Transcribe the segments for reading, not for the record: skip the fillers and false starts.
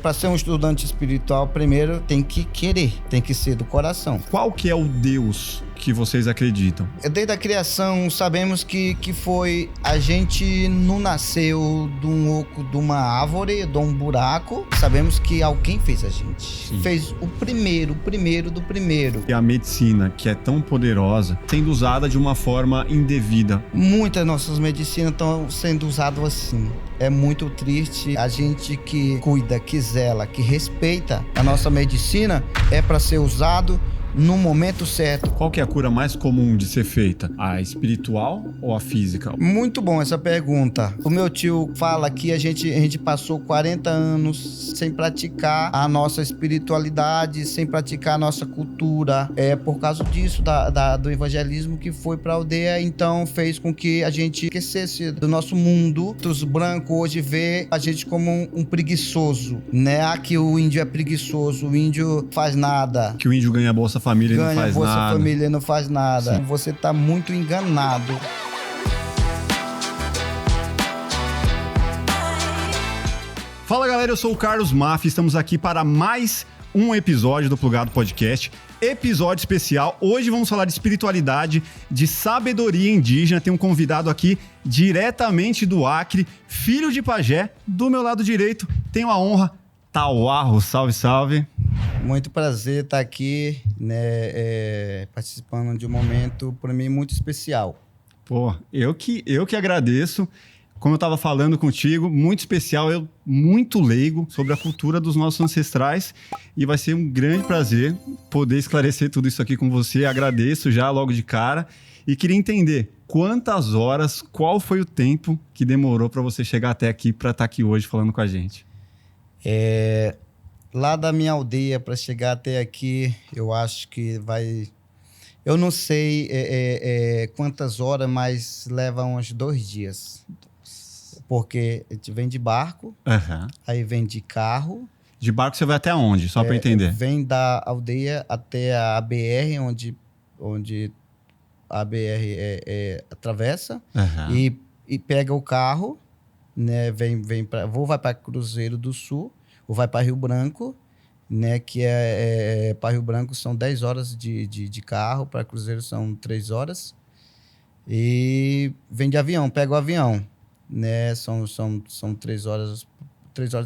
Para ser um estudante espiritual, primeiro tem que querer, tem que ser do coração. Qual que é o Deus que vocês acreditam? Desde a criação, sabemos que foi... A gente não nasceu de um oco, de uma árvore, de um buraco. Sabemos que alguém fez a gente. Sim. Fez o primeiro do primeiro. E a medicina, que é tão poderosa, sendo usada de uma forma indevida. Muitas nossas medicinas estão sendo usadas assim. É muito triste. A gente que cuida, que zela, que respeita a nossa medicina é para ser usado no momento certo. Qual que é a cura mais comum de ser feita? A espiritual ou a física? Muito bom essa pergunta. O meu tio fala que a gente passou 40 anos sem praticar a nossa espiritualidade, sem praticar a nossa cultura. É por causa disso, do evangelismo que foi pra aldeia, então fez com que a gente esquecesse do nosso mundo. Os brancos hoje vê a gente como um preguiçoso, né? Que o índio é preguiçoso, o índio faz nada. Que o índio ganha Bolsa Família e não faz nada. Bolsa Família não faz nada. Sim. Você tá muito enganado. Fala galera, eu sou o Carlos Maffi, estamos aqui para mais um episódio do Plugado Podcast. Episódio especial. Hoje vamos falar de espiritualidade, de sabedoria indígena. Tem um convidado aqui diretamente do Acre, filho de pajé. Do meu lado direito, tenho a honra, Tauarro. Salve, salve. Muito prazer estar aqui, né, participando de um momento, para mim, muito especial. Pô, eu que agradeço. Como eu estava falando contigo, muito especial, eu muito leigo sobre a cultura dos nossos ancestrais e vai ser um grande prazer poder esclarecer tudo isso aqui com você. Agradeço já logo de cara e queria entender quantas horas, qual foi o tempo que demorou para você chegar até aqui para estar aqui hoje falando com a gente. Lá da minha aldeia para chegar até aqui, eu acho que vai... Eu não sei quantas horas, mas leva uns 2 dias. Porque a gente vem de barco, aí vem de carro. De barco você vai até onde? Só para entender. Vem da aldeia até a BR, onde a BR atravessa. E pega o carro, né? Vai para Cruzeiro do Sul, ou vai para Rio Branco, né? Que para Rio Branco são 10 horas de carro, para Cruzeiro são 3 horas. E vem de avião, pega o avião, né? São 3 horas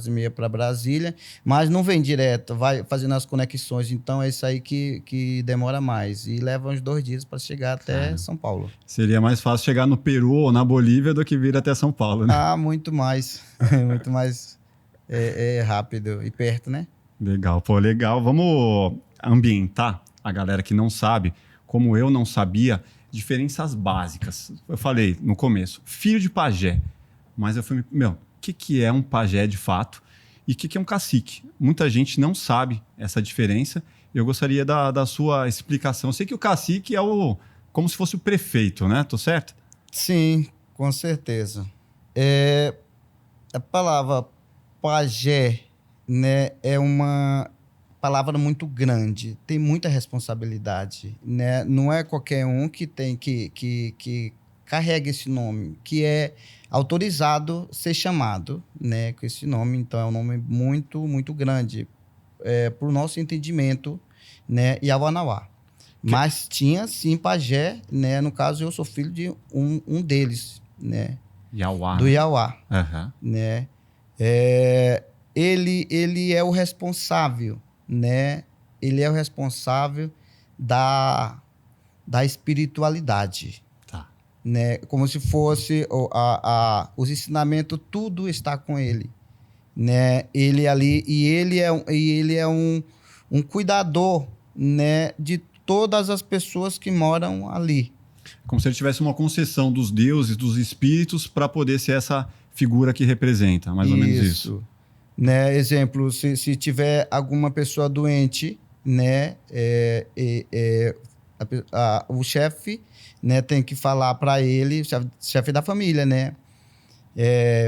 e meia para Brasília, mas não vem direto, vai fazendo as conexões, então é isso aí que demora mais. E leva uns 2 dias para chegar até São Paulo. Seria mais fácil chegar no Peru ou na Bolívia do que vir até São Paulo, né? Muito mais. Muito mais rápido e perto, né? Legal, pô, legal. Vamos ambientar a galera que não sabe, como eu não sabia, diferenças básicas. Eu falei no começo, filho de pajé, mas eu fui... o que é um pajé de fato e o que é um cacique? Muita gente não sabe essa diferença. Eu gostaria da sua explicação. Eu sei que o cacique é como se fosse o prefeito, né? Tô certo? Sim, com certeza. A palavra pajé, né, é uma palavra muito grande, tem muita responsabilidade, né? Não é qualquer um que tem que carrega esse nome, que é autorizado ser chamado, né, com esse nome. Então é um nome muito, muito grande para o nosso entendimento, né, Yawanawá. Mas tinha sim pajé, né? No caso eu sou filho de um deles, né? Yauá. Do Yauá, né? Ele é o responsável, né? Ele é o responsável da espiritualidade. Tá. Né? Como se fosse os ensinamentos, tudo está com ele. Né? Ele ali, e ele é um cuidador, né, de todas as pessoas que moram ali. Como se ele tivesse uma concessão dos deuses, dos espíritos, para poder ser essa figura que representa, mais ou menos isso. Né? Exemplo, se tiver alguma pessoa doente, né, o chefe, né, tem que falar para ele, chefe da família, né,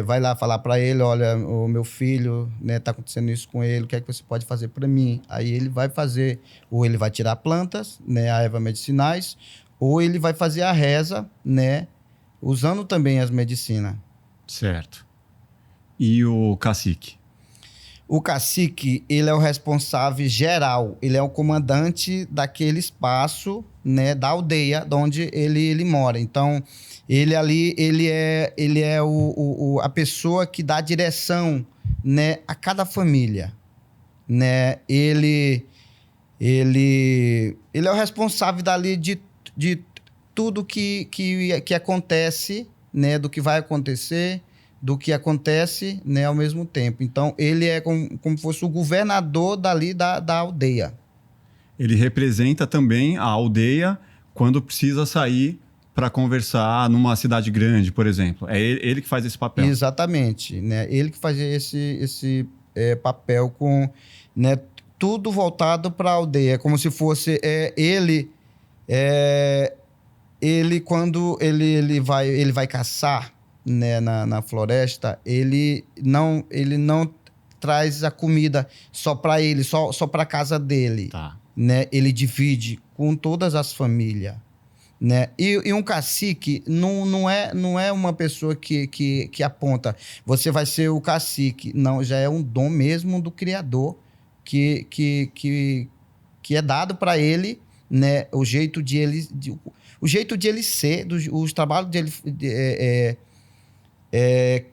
vai lá falar para ele, olha, o meu filho, né, tá acontecendo isso com ele, o que é que você pode fazer para mim? Aí ele vai fazer, ou ele vai tirar plantas, né, a ervas medicinais, ou ele vai fazer a reza, né, usando também as medicinas. Certo. E o cacique? o cacique, ele é o responsável geral, ele é o comandante daquele espaço, né, da aldeia de onde ele mora. Então, ele ali, ele é a pessoa que dá direção, né, a cada família, né? Ele é o responsável dali de tudo que acontece, né, do que vai acontecer, do que acontece, né, ao mesmo tempo. Então, ele é como fosse o governador dali da aldeia. Ele representa também a aldeia quando precisa sair para conversar numa cidade grande, por exemplo. É ele que faz esse papel. Exatamente, né? Ele que faz esse papel com, né, tudo voltado para a aldeia. É como se fosse ele quando ele vai caçar, né, na floresta, ele não traz a comida só para ele, só para casa dele. Tá. Né? Ele divide com todas as famílias. Né? E um cacique não é uma pessoa que aponta, você vai ser o cacique. Não, já é um dom mesmo do Criador que é dado para ele, né? O jeito de ele ser, os trabalhos dele,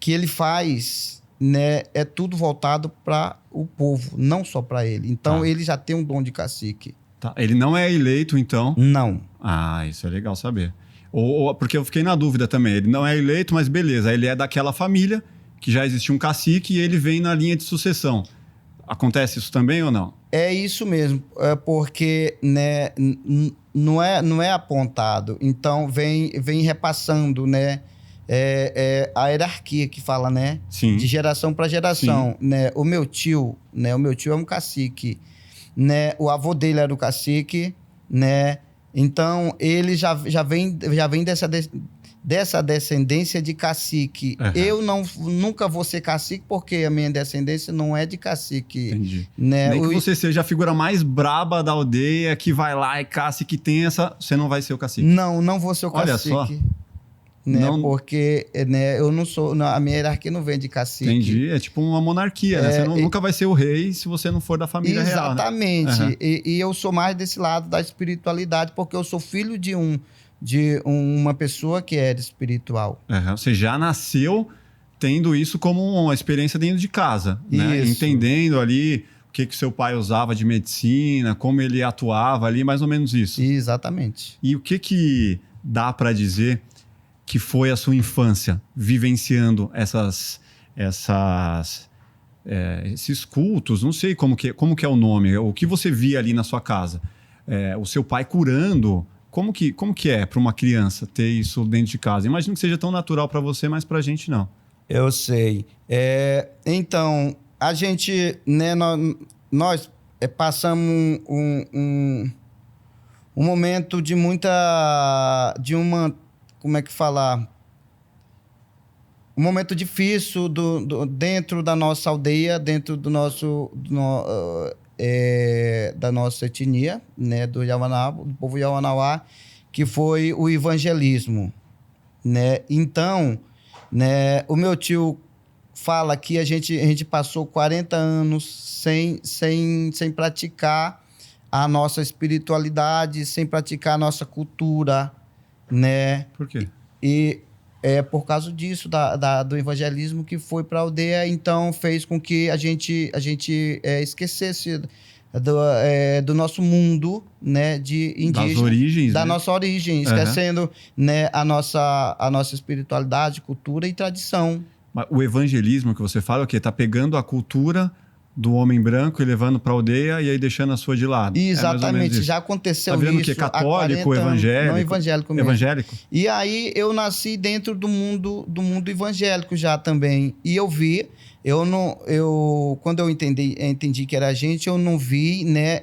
que ele faz, né? É tudo voltado para o povo, não só para ele. Então, ele já tem um dom de cacique. Tá. Ele não é eleito, então? Não. Ah, isso é legal saber. Porque eu fiquei na dúvida também. Ele não é eleito, mas beleza. Ele é daquela família que já existia um cacique e ele vem na linha de sucessão. Acontece isso também ou não? É isso mesmo. É porque, né, não é apontado. Então, vem repassando, né? A hierarquia que fala, né? Sim. De geração para geração. Sim. Né? O meu tio é um cacique. Né? O avô dele era o cacique, né? Então, ele já vem dessa descendência de cacique. Uhum. Eu nunca vou ser cacique porque a minha descendência não é de cacique. Entendi. Né? Nem que você seja a figura mais braba da aldeia, que vai lá e caça e que tem essa... Você não vai ser o cacique. Não vou ser o cacique. Olha só. Né? Não... Porque, né, eu não sou... A minha hierarquia não vem de cacique. Entendi. É tipo uma monarquia, né? Você nunca vai ser o rei se você não for da família real, né? Exatamente. Uhum. E eu sou mais desse lado da espiritualidade, porque eu sou filho de uma pessoa que era espiritual. Uhum. Você já nasceu tendo isso como uma experiência dentro de casa, né? Entendendo ali o que seu pai usava de medicina, como ele atuava ali, mais ou menos isso. Exatamente. E o que dá para dizer que foi a sua infância vivenciando esses cultos? Não sei como que é o nome. O que você via ali na sua casa? O seu pai curando... Como que é para uma criança ter isso dentro de casa? Imagino que seja tão natural para você, mas para a gente não. Eu sei. Então, a gente, né, nós passamos um momento de como é que falar? Um momento difícil dentro da nossa aldeia, dentro da nossa etnia, né, do povo Yawanawá, que foi o evangelismo, né? Então, né, o meu tio fala que a gente passou 40 anos sem praticar a nossa espiritualidade, sem praticar a nossa cultura, né? Por quê? E por causa disso, do evangelismo que foi para a aldeia, então fez com que a gente esquecesse do nosso mundo, né, de indígena, das origens, da né? nossa origem, esquecendo, né, a nossa espiritualidade, cultura e tradição. Mas o evangelismo que você fala, o quê? Tá pegando a cultura do homem branco e levando para a aldeia e aí deixando a sua de lado. Exatamente, já aconteceu isso. Tá vendo o que? Católico, evangélico? Não, evangélico mesmo. Evangélico? E aí eu nasci dentro do mundo evangélico já também. E eu vi, quando eu entendi que era gente, eu não vi, né,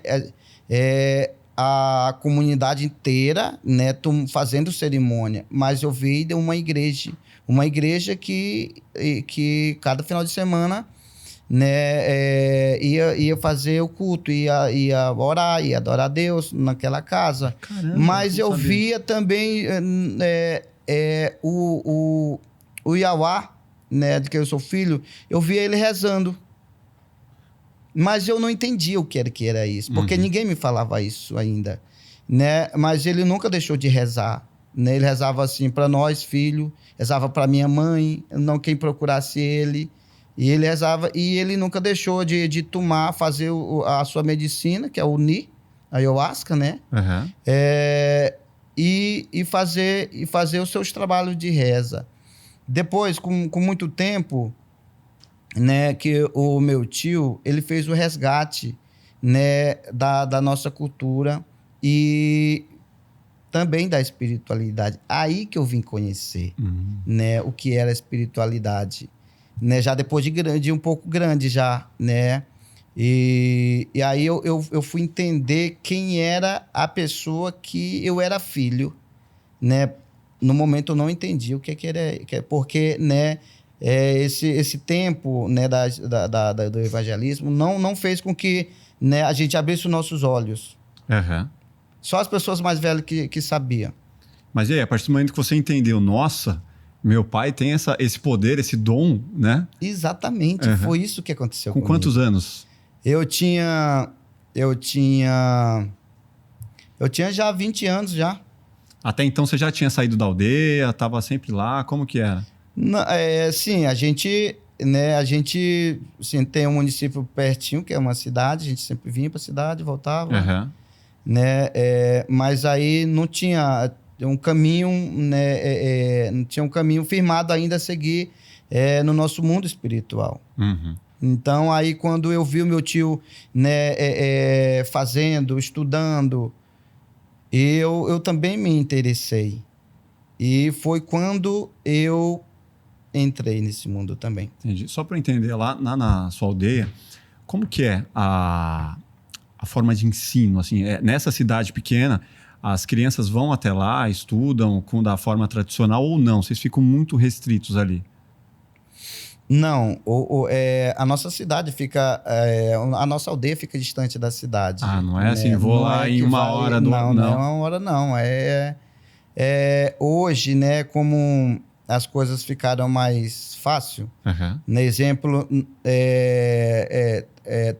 a comunidade inteira, né, fazendo cerimônia, mas eu vi de uma igreja que cada final de semana, né, ia fazer o culto, ia orar, ia adorar a Deus naquela casa. Caramba, mas eu via também o Iauá, né, de que eu sou filho, eu via ele rezando. Mas eu não entendia o que era isso, porque ninguém me falava isso ainda, né? Mas ele nunca deixou de rezar, né? Ele rezava assim para nós, filho, rezava para minha mãe, não quem procurasse ele, e ele rezava, e ele nunca deixou de tomar, fazer a sua medicina, que é o Ni, a ayahuasca, né? Uhum. E fazer os seus trabalhos de reza. Depois, com muito tempo, né, que o meu tio, ele fez o resgate, né, da nossa cultura e também da espiritualidade. Aí que eu vim conhecer, né, o que era a espiritualidade, né, já depois de um pouco grande já, né, e aí eu fui entender quem era a pessoa que eu era filho, né. No momento eu não entendi o que era, porque, né, esse tempo, né, do evangelismo não fez com que, né, a gente abrisse os nossos olhos. Uhum. Só as pessoas mais velhas que sabiam. Mas e aí, a partir do momento que você entendeu, nossa, meu pai tem esse poder, esse dom, né? Exatamente, foi isso que aconteceu comigo. Com quantos anos? Eu tinha já 20 anos já. Até então você já tinha saído da aldeia, estava sempre lá, como que era? Sim, a gente assim, tem um município pertinho, que é uma cidade, a gente sempre vinha para a cidade, voltava, né? Mas aí não tinha um caminho, né? Não tinha um caminho firmado ainda a seguir no nosso mundo espiritual. Então, aí quando eu vi o meu tio, né, fazendo, estudando, eu também me interessei. E foi quando eu entrei nesse mundo também. Entendi. Só para entender, lá na sua aldeia, como que é a forma de ensino? Assim, nessa cidade pequena, as crianças vão até lá, estudam da forma tradicional ou não? Vocês ficam muito restritos ali? Não, a nossa cidade fica... a nossa aldeia fica distante da cidade. Ah, não é assim, vou lá em uma hora... Não é uma hora, não. Hoje, né, como as coisas ficaram mais fácil, no exemplo,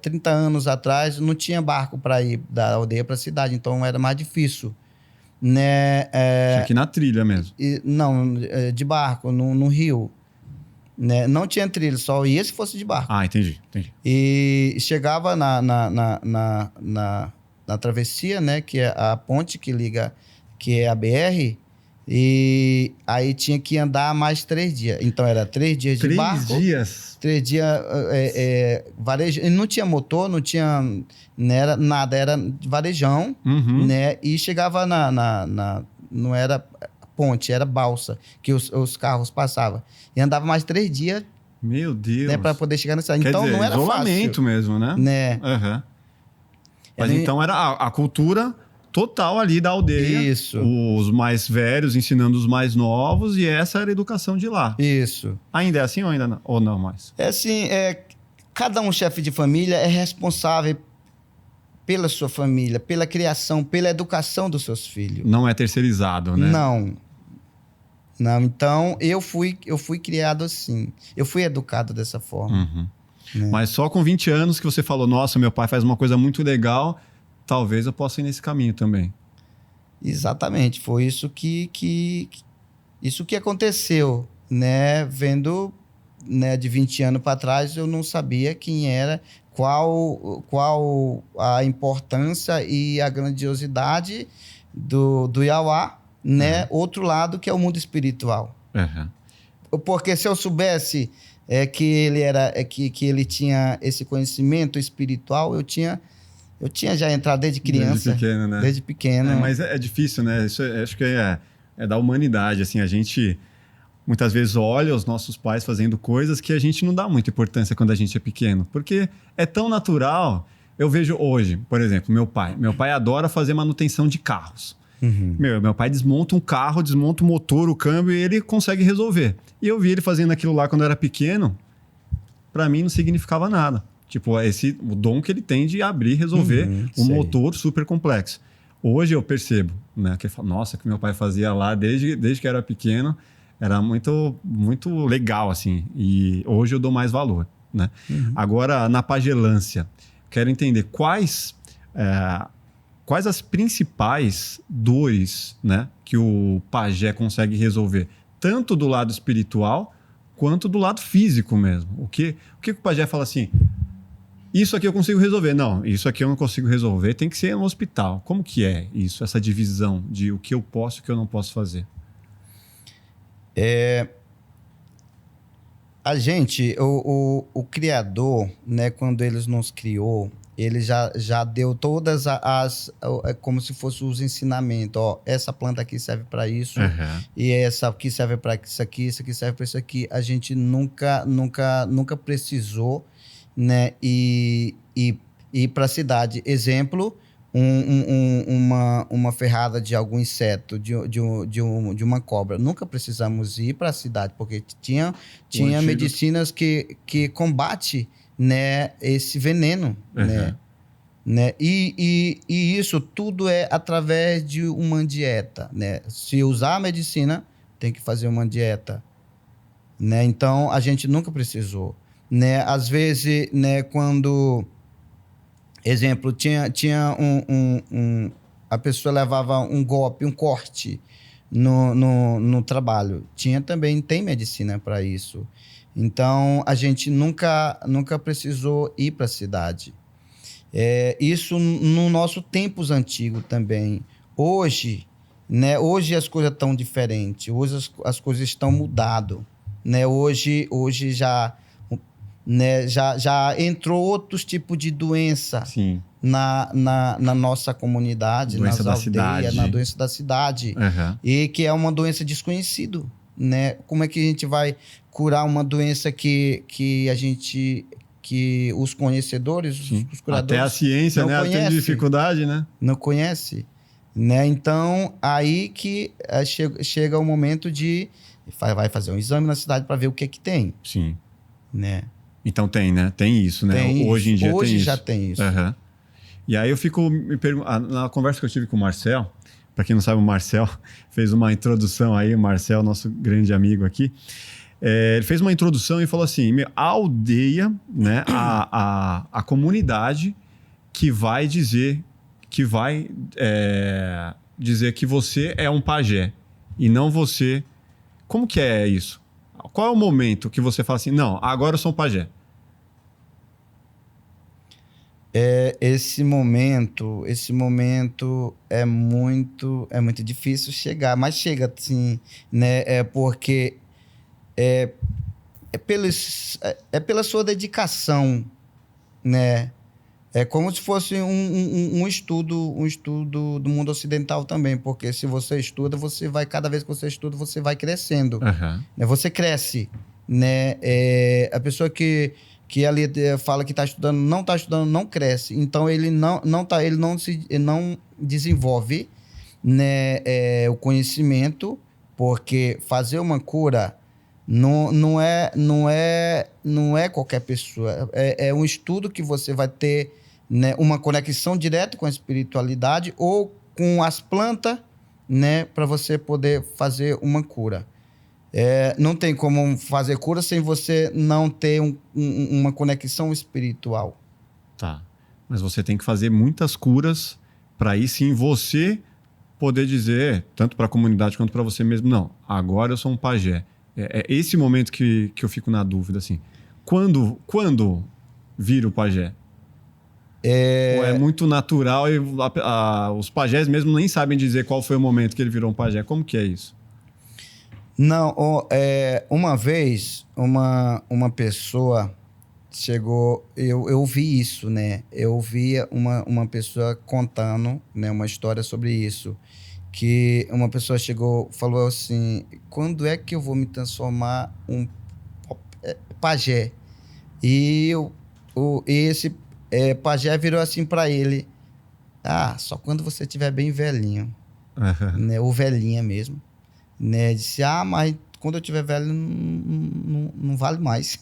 30 anos atrás não tinha barco para ir da aldeia para a cidade, então era mais difícil, né? Tinha aqui na trilha mesmo? Não, de barco, no rio, né? Não tinha trilha, só ia se fosse de barco. Ah, entendi. E chegava na travessia, né, que é a ponte que liga, que é a BR, e aí tinha que andar mais 3 dias. Então era 3 dias de barco. 3 dias? 3 dias varejo. E não tinha motor, não tinha, né, era nada, era varejão, né? E chegava não era ponte, era balsa, que os carros passavam. E andava mais 3 dias. Meu Deus. Né, para poder chegar nessa. Então dizer, não era isolamento fácil. mesmo, né? Mas então era a cultura total ali da aldeia. Isso. Os mais velhos ensinando os mais novos, e essa era a educação de lá. Isso. Ainda é assim ou ainda não? Ou não mais? É assim, cada um chefe de família é responsável pela sua família, pela criação, pela educação dos seus filhos. Não é terceirizado, né? Não, então eu fui criado assim. Eu fui educado dessa forma. Né? Mas só com 20 anos que você falou, nossa, meu pai faz uma coisa muito legal, talvez eu possa ir nesse caminho também. Exatamente, foi isso que aconteceu, né? Vendo, né, de 20 anos para trás, eu não sabia quem era, qual a importância e a grandiosidade do Iauá, né? Outro lado, que é o mundo espiritual. Porque se eu soubesse que ele que ele tinha esse conhecimento espiritual, eu tinha já entrado desde criança. Desde pequeno, né? Desde pequeno. Mas é difícil, né? Isso acho que é da humanidade, assim. A gente muitas vezes olha os nossos pais fazendo coisas que a gente não dá muita importância quando a gente é pequeno. Porque é tão natural. Eu vejo hoje, por exemplo, meu pai. Meu pai adora fazer manutenção de carros. Meu pai desmonta um carro, desmonta o motor, o câmbio, e ele consegue resolver. E eu vi ele fazendo aquilo lá quando eu era pequeno. Para mim não significava nada. Tipo, o dom que ele tem de abrir e resolver um motor super complexo. Hoje eu percebo, né? Que eu falo, nossa, que meu pai fazia lá desde que eu era pequeno, era muito, muito legal, assim. E hoje eu dou mais valor. né? Agora, na pagelância, quero entender quais as principais dores, né, que o pajé consegue resolver, tanto do lado espiritual quanto do lado físico mesmo. O que o pajé fala assim, isso aqui eu consigo resolver. Não, isso aqui eu não consigo resolver, tem que ser no hospital. Como que é isso, essa divisão de o que eu posso e o que eu não posso fazer? A gente, o Criador, né, quando ele nos criou, ele já deu todas como se fossem os ensinamentos. Ó, essa planta aqui serve para isso, e essa aqui serve para isso aqui serve para isso aqui. A gente nunca precisou, né, ir para a cidade. Exemplo, uma ferrada de algum inseto, de uma cobra. Nunca precisamos ir para a cidade, porque tinha medicinas que combate, né, esse veneno, né? E isso tudo é através de uma dieta, né? Se usar a medicina, tem que fazer uma dieta, né? Então, a gente nunca precisou, né? Às vezes, né, quando... Exemplo, tinha a pessoa levava um golpe, um corte no trabalho. Tem medicina para isso. Então, a gente nunca precisou ir para a cidade. Isso no nosso tempos antigos também. Hoje, né, hoje as coisas estão diferentes. Hoje as coisas estão mudadas, né? Hoje já... né, já entrou outros tipos de doença na nossa comunidade, doença nas da aldeias, cidade. na doença da cidade, e que é uma doença desconhecida, né? Como é que a gente vai curar uma doença que os conhecedores, os curadores, até a ciência, né, tem dificuldade, né? Não conhece, né? Então aí que chega o momento de vai fazer um exame na cidade para ver o que tem, né? Então tem, né? Tem isso, né? Hoje em dia tem isso. Hoje já tem isso. E aí eu fico me perguntando... Na conversa que eu tive com o Marcel, para quem não sabe, o Marcel fez uma introdução aí, o Marcel, nosso grande amigo aqui, ele fez uma introdução e falou assim, a aldeia, né? a comunidade que vai dizer que você é um pajé e não você... Como que é isso? Qual é o momento que você fala assim, não, agora eu sou um pajé? Esse momento é muito difícil chegar, mas chega assim, né? Porque pela sua dedicação, né? É como se fosse um estudo do mundo ocidental também, porque se você estuda, cada vez que você estuda, você vai crescendo. Né? Você cresce, né? A pessoa que ali fala que está estudando, não cresce. Então, ele não desenvolve, né, o conhecimento, porque fazer uma cura não é qualquer pessoa. É um estudo que você vai ter, né, uma conexão direta com a espiritualidade ou com as plantas, né, para você poder fazer uma cura. Não tem como fazer cura sem você não ter uma conexão espiritual. Tá. Mas você tem que fazer muitas curas para aí sim você poder dizer, tanto para a comunidade quanto para você mesmo, não, agora eu sou um pajé. É esse momento que eu fico na dúvida, assim. Quando vira o pajé? Ou é muito natural e os pajés mesmo nem sabem dizer qual foi o momento que ele virou um pajé? Como que é isso? Não, uma vez uma pessoa chegou, eu vi isso, né? Eu via uma pessoa contando, né, uma história sobre isso, que uma pessoa chegou, falou assim, quando é que eu vou me transformar um pajé? E esse pajé virou assim para ele, só quando você estiver bem velhinho, né? Ou velhinha mesmo. Né? Disse, mas quando eu tiver velho não vale mais.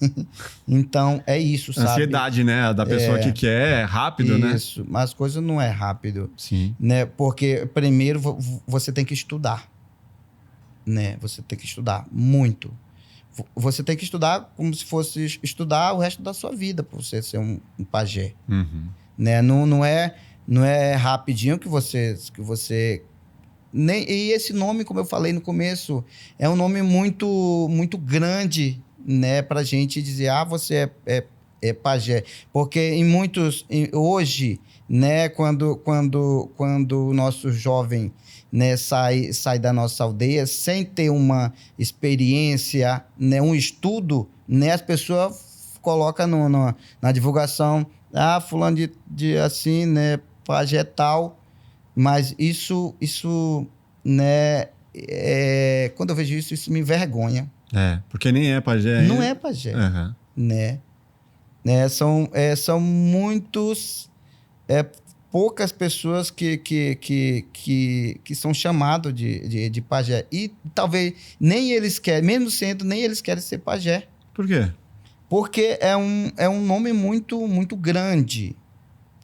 Então é isso, sabe? Ansiedade, né? Da pessoa que quer rápido, né? Isso, mas as coisas não é rápido. Sim. Né? Porque primeiro você tem que estudar, né? Você tem que estudar muito. Você tem que estudar como se fosse estudar o resto da sua vida para você ser um pajé. Né? Não é rapidinho que você nem, e esse nome, como eu falei no começo, é um nome muito, muito grande, né? Para a gente dizer, você é pajé. Porque hoje, né? Quando o nosso jovem, né, sai da nossa aldeia sem ter uma experiência, né, um estudo, né, as pessoas colocam na divulgação, fulano de assim, né, pajé tal, mas isso, né, quando eu vejo isso me envergonha. Porque nem é pajé. Não é pajé, né? São muitos... poucas pessoas que são chamados de pajé. E talvez nem eles querem, mesmo sendo, nem eles querem ser pajé. Por quê? Porque é um nome muito, muito grande.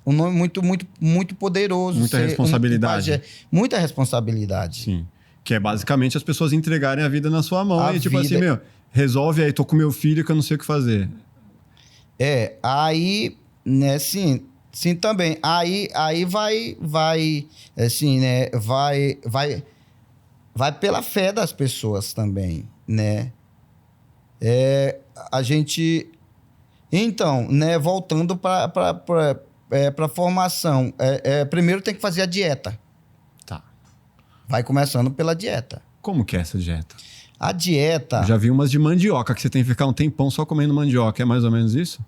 Um nome muito, muito, muito poderoso. Muita responsabilidade. Pajé. Muita responsabilidade. Sim. Que é basicamente as pessoas entregarem a vida na sua mão e tipo assim, resolve aí, tô com meu filho que eu não sei o que fazer. Aí, né, sim também. Aí vai, assim, né, vai pela fé das pessoas também, né? A gente... Então, né, voltando para a formação, primeiro tem que fazer a dieta. Tá. Vai começando pela dieta. Como que é essa dieta? A dieta... Eu já vi umas de mandioca, que você tem que ficar um tempão só comendo mandioca. É mais ou menos isso?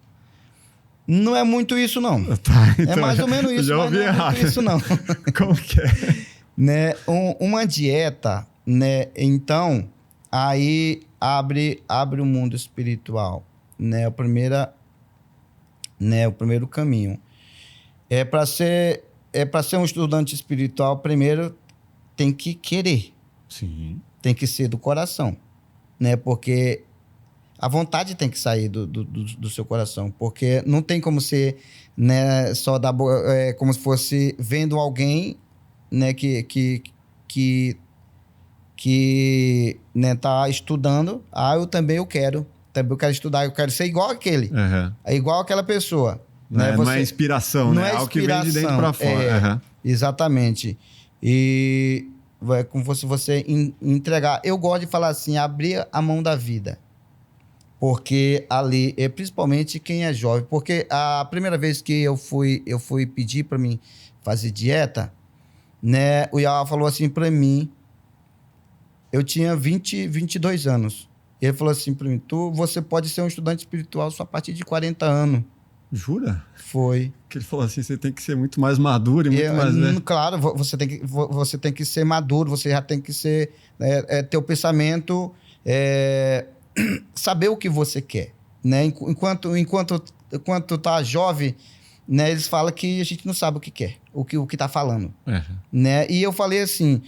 Não é muito isso, não. Tá, então, é mais ou menos isso, mas não é muito isso, não. Como que é? Né, uma dieta, né? Então, aí abre o mundo espiritual, né? O primeiro caminho. Para ser um estudante espiritual, primeiro tem que querer. Sim. Tem que ser do coração, né? Porque a vontade tem que sair do seu coração, porque não tem como ser, né, só como se fosse vendo alguém, né, que né, tá estudando. Eu também quero estudar, eu quero ser igual aquele, igual aquela pessoa. Não é inspiração, não né? é algo que vem de dentro para fora. Exatamente. E é como se você entregar. Eu gosto de falar assim, abrir a mão da vida. Porque ali, principalmente quem é jovem, porque a primeira vez que eu fui pedir para mim fazer dieta, né, o Yahweh falou assim para mim, eu tinha 22 anos. Ele falou assim para mim, você pode ser um estudante espiritual só a partir de 40 anos. Jura? Foi. Que ele falou assim, você tem que ser muito mais maduro e muito mais... Claro, você tem que ser maduro, você já tem que ser... ter o pensamento... saber o que você quer, né? Enquanto tá jovem, né? Eles falam que a gente não sabe o que quer, o que tá falando, né? E eu falei assim,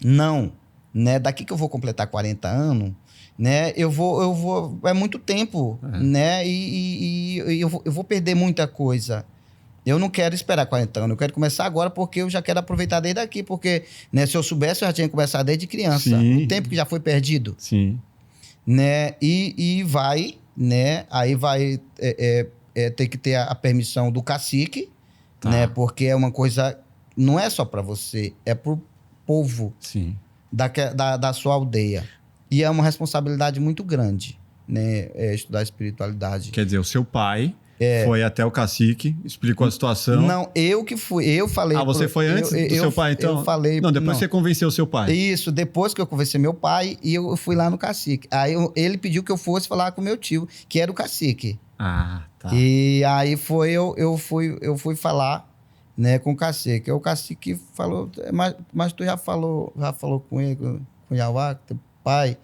não, né? Daqui que eu vou completar 40 anos, né? Eu vou, é muito tempo, né? E eu vou perder muita coisa. Eu não quero esperar 40 anos, eu quero começar agora porque eu já quero aproveitar desde aqui, porque, né, se eu soubesse, eu já tinha começado desde criança. Sim. O tempo que já foi perdido. Sim. Né? E vai, né? Aí vai ter que ter a permissão do cacique, né? Porque é uma coisa, não é só para você, é pro povo. Sim. Da sua aldeia. E é uma responsabilidade muito grande, né? Estudar espiritualidade. Quer dizer, o seu pai... Foi até o cacique, explicou a situação. Não, eu que fui. Eu falei... você foi antes do seu pai, então? Eu falei... Não, depois você convenceu o seu pai. Isso, depois que eu conversei meu pai, e eu fui lá no cacique. Aí ele pediu que eu fosse falar com meu tio, que era o cacique. Tá. E aí eu fui falar, né, com o cacique. O cacique falou, mas tu já falou com ele, com o Yahweh, teu pai?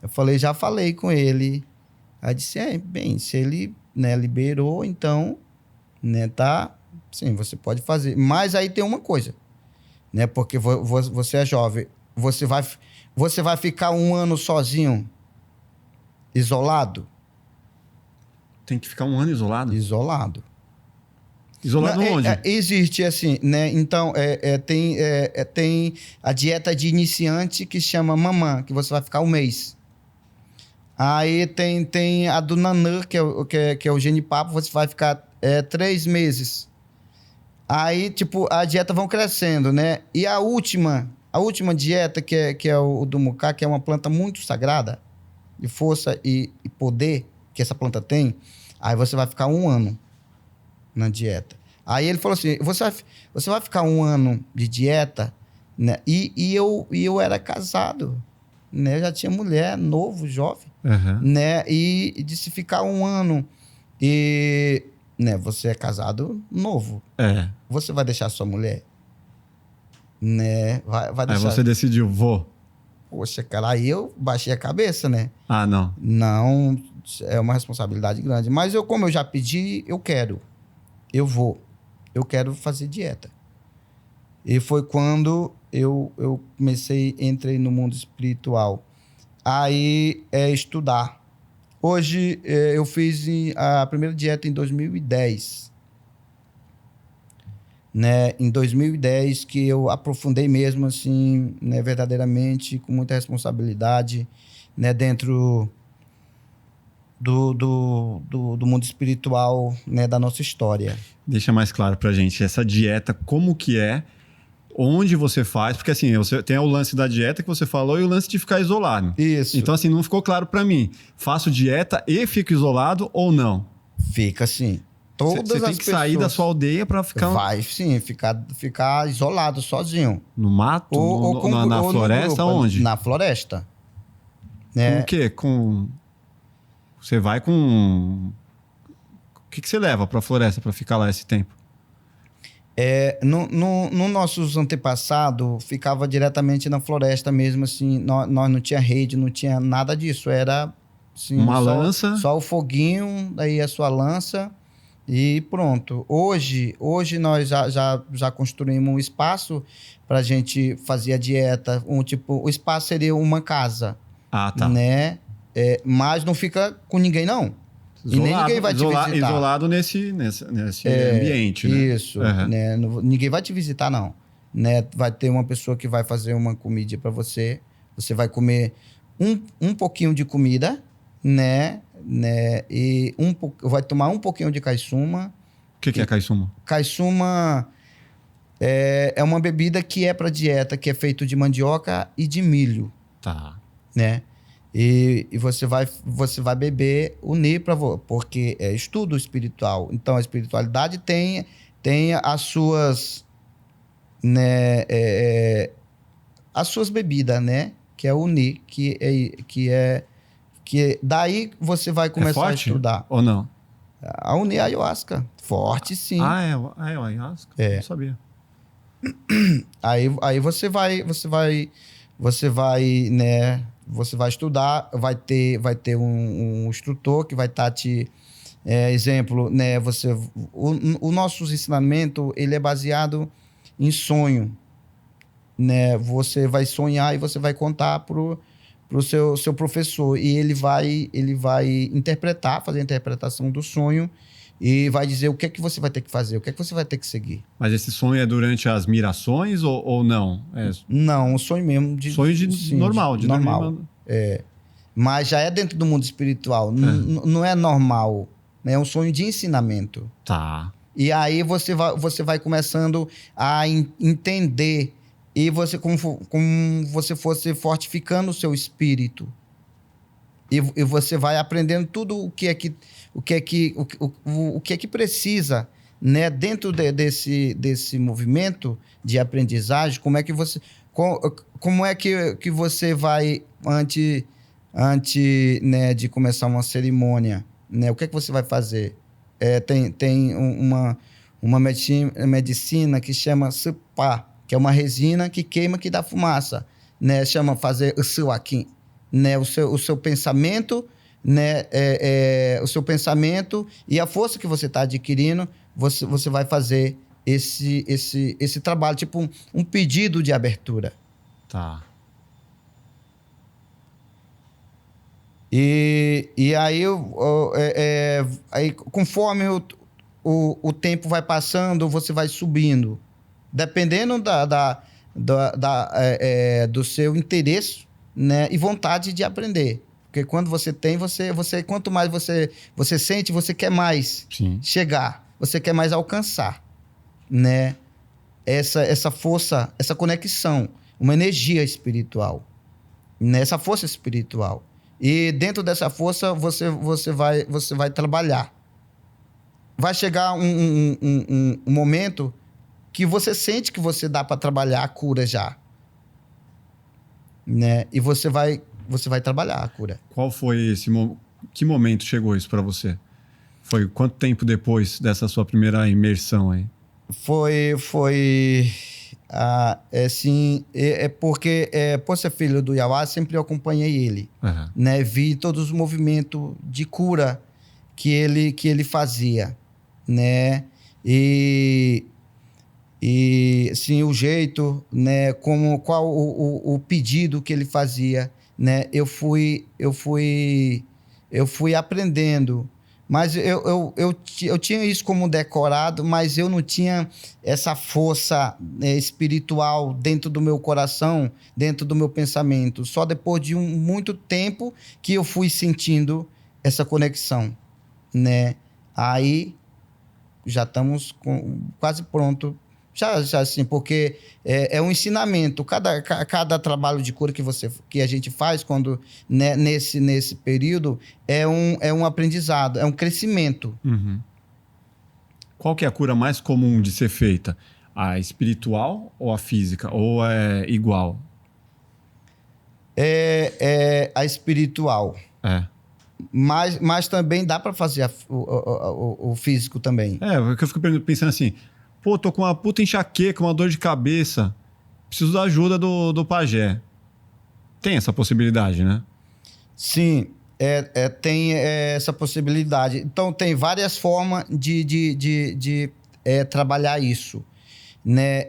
Eu falei, já falei com ele. Aí disse, bem, se ele... né, liberou, então, né, tá, sim, você pode fazer. Mas aí tem uma coisa, né, porque você é jovem, você vai ficar um ano sozinho, isolado? Tem que ficar um ano isolado? Isolado. Isolado onde? Existe assim, né, então, tem a dieta de iniciante que chama mamã, que você vai ficar um mês. Aí tem a do Nanã, que é o genipapo, você vai ficar 3 meses. Aí, tipo, a dieta vão crescendo, né? E a última dieta, que é o do mucá, que é uma planta muito sagrada, de força e poder que essa planta tem, aí você vai ficar 1 ano na dieta. Aí ele falou assim, você vai ficar 1 ano de dieta, né? E eu era casado, né? Eu já tinha mulher, novo, jovem, né? E disse ficar 1 ano e... Né, você é casado novo. Você vai deixar sua mulher? Né? Vai deixar... Aí você decidiu, vou. Poxa, cara, aí eu baixei a cabeça, né? Ah, não. Não, é uma responsabilidade grande. Mas como eu já pedi, eu quero. Eu vou. Eu quero fazer dieta. E foi quando eu entrei no mundo espiritual. Aí estudar. Hoje, eu fiz a primeira dieta em 2010. Né? Em 2010, que eu aprofundei mesmo, assim, né? Verdadeiramente, com muita responsabilidade, né? Dentro do mundo espiritual, né? Da nossa história. Deixa mais claro pra gente, essa dieta, como que é? Onde você faz, porque assim, você tem o lance da dieta que você falou e o lance de ficar isolado. Isso. Então assim, não ficou claro para mim. Faço dieta e fico isolado ou não? Fica assim. Todas você tem as que pessoas... sair da sua aldeia para ficar... Vai sim, ficar isolado, sozinho. No mato? Na floresta? Grupo, onde? Na floresta. Né? Com o quê? Você vai com... O que você leva para a floresta para ficar lá esse tempo? No nossos antepassados, ficava diretamente na floresta mesmo, assim, nós não tinha rede, não tinha nada disso, era assim, uma lança? Só o foguinho, daí a sua lança e pronto. Hoje nós já construímos um espaço para a gente fazer a dieta, o espaço seria uma casa, tá. Né? Mas não fica com ninguém, não. Isolado, e nem ninguém vai te visitar. Isolado nesse ambiente, né? Isso. Né? Ninguém vai te visitar, não. Né? Vai ter uma pessoa que vai fazer uma comida para você. Você vai comer um pouquinho de comida, né? E vai tomar um pouquinho de caissuma. O que é caissuma? Caissuma é uma bebida que é para dieta, que é feito de mandioca e de milho. Tá. Né? E você vai beber o Nipra, porque é estudo espiritual. Então, a espiritualidade tem as suas, né, as suas bebidas, né? Que é o Ni, que daí você vai começar a estudar. Ou não? A Uni é ayahuasca. Forte, sim. É o ayahuasca? Não sabia. Aí você vai, né? Você vai estudar, vai ter um instrutor que vai estar te... exemplo, né? O nosso ensinamento, ele é baseado em sonho. Né? Você vai sonhar e você vai contar pro seu professor. E ele vai interpretar, fazer a interpretação do sonho e vai dizer o que é que você vai ter que fazer, o que é que você vai ter que seguir. Mas esse sonho é durante as mirações ou não? Não, um sonho mesmo. Sonho normal. Normal. Mas já é dentro do mundo espiritual. Não é normal. É um sonho de ensinamento. Tá. E aí você vai começando a entender e você como você fosse fortificando o seu espírito. E você vai aprendendo tudo o que é que precisa, né, dentro desse movimento de aprendizagem. Como é que você vai antes, né, de começar uma cerimônia, né? O que é que você vai fazer? Tem uma medicina que chama Spa, que é uma resina que queima, que dá fumaça, né? Chama fazer o suaquim, né? O seu pensamento, né? O seu pensamento e a força que você está adquirindo, você vai fazer esse trabalho, tipo um pedido de abertura. Tá. E aí conforme o tempo vai passando, você vai subindo. Dependendo do seu interesse, né, e vontade de aprender. Porque quando você tem, você quanto mais você sente, você quer mais chegar, você quer mais alcançar, né? Essa força, essa conexão, uma energia espiritual, né? Essa força espiritual. E dentro dessa força, você vai trabalhar. Vai chegar um momento que você sente que você dá para trabalhar a cura já, né? E você vai trabalhar a cura. Qual foi que momento chegou isso para você? Foi quanto tempo depois dessa sua primeira imersão aí? Foi assim, porque por ser filho do Iauá, sempre eu acompanhei ele, né? Vi todos os movimentos de cura que ele fazia, né? E sim, o jeito, né? Qual o pedido que ele fazia, né? Eu fui aprendendo, mas eu tinha isso como decorado, mas eu não tinha essa força, né, espiritual dentro do meu coração, dentro do meu pensamento. Só depois de muito tempo que eu fui sentindo essa conexão, né? Aí já estamos quase pronto. Já assim, porque é um ensinamento. Cada trabalho de cura que a gente faz quando, né, nesse período é um aprendizado, é um crescimento. Uhum. Qual que é a cura mais comum de ser feita? A espiritual ou a física? Ou é igual? É a espiritual. Mas também dá para fazer o físico também. Porque eu fico pensando assim, pô, tô com uma puta enxaqueca, uma dor de cabeça, preciso da ajuda do pajé. Tem essa possibilidade, né? Sim, tem essa possibilidade. Então, tem várias formas de trabalhar isso, né?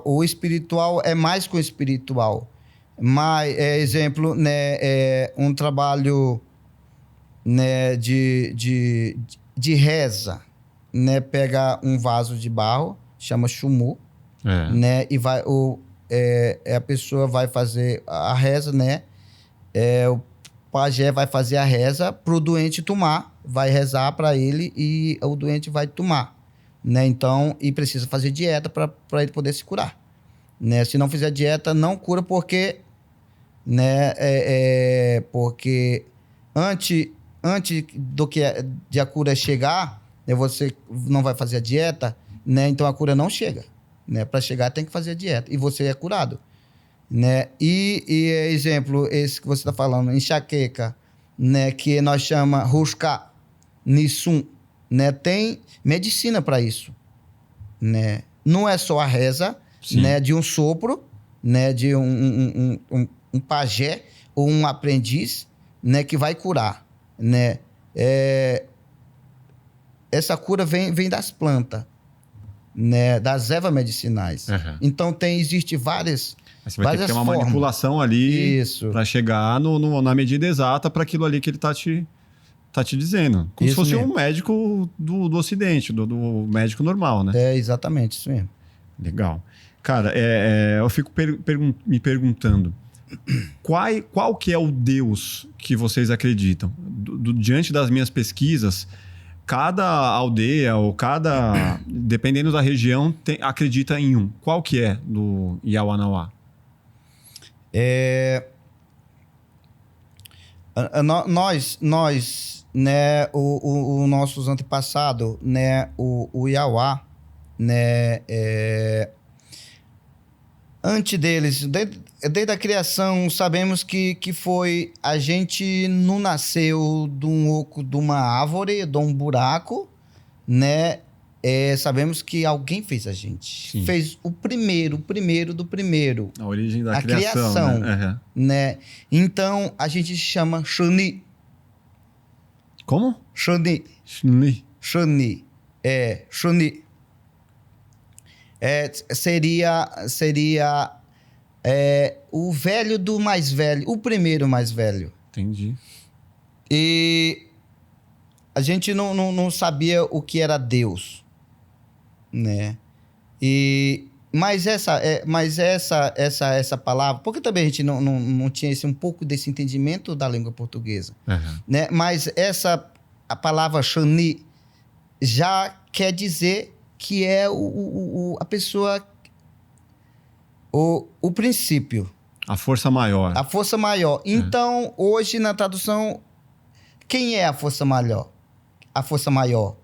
O espiritual é mais com o espiritual. Mas, exemplo, né, um trabalho, né, de reza, né? Pega um vaso de barro, chama chumu, né? E a pessoa vai fazer a reza, né? O pajé vai fazer a reza pro doente tomar, vai rezar para ele e o doente vai tomar, né? Então, e precisa fazer dieta para ele poder se curar, né? Se não fizer dieta, não cura, porque, né? Porque antes de a cura chegar, né, você não vai fazer a dieta, né? Então a cura não chega, né? Para chegar tem que fazer a dieta e você é curado, né? E exemplo, esse que você está falando, enxaqueca, né? Que nós chama Ruska Nisum, né? Tem medicina para isso, né? Não é só a reza, né? De um sopro, né? De um pajé ou um aprendiz, né? Que vai curar, né? Essa cura vem das plantas, né? Das ervas medicinais. Então existe várias. Você vai ter que ter uma manipulação ali para chegar na medida exata para aquilo ali que ele tá te dizendo. Como se fosse um médico do Ocidente, do médico normal, né? Exatamente, isso mesmo. Legal. Cara, eu fico me perguntando, qual que é o Deus que vocês acreditam? Diante das minhas pesquisas, cada aldeia ou dependendo da região, acredita em um. Qual que é do Yawanawá? Nós, né, os nossos antepassados, né, o Iauá, né, antes deles, desde a criação, sabemos que foi, a gente não nasceu de um oco de uma árvore, de um buraco, né? Sabemos que alguém fez a gente. Sim. Fez o primeiro do primeiro. A origem da criação, né? Né? Então, a gente chama Shani. Como? Shani. Shani. Shani. Seria o velho do mais velho, o primeiro mais velho. Entendi. E a gente não sabia o que era Deus, né? essa palavra, porque também a gente não tinha um pouco desse entendimento da língua portuguesa, né? Mas a palavra Xani já quer dizer que é a pessoa, o princípio. A força maior. A força maior. Então, hoje na tradução, quem é a força maior? A força maior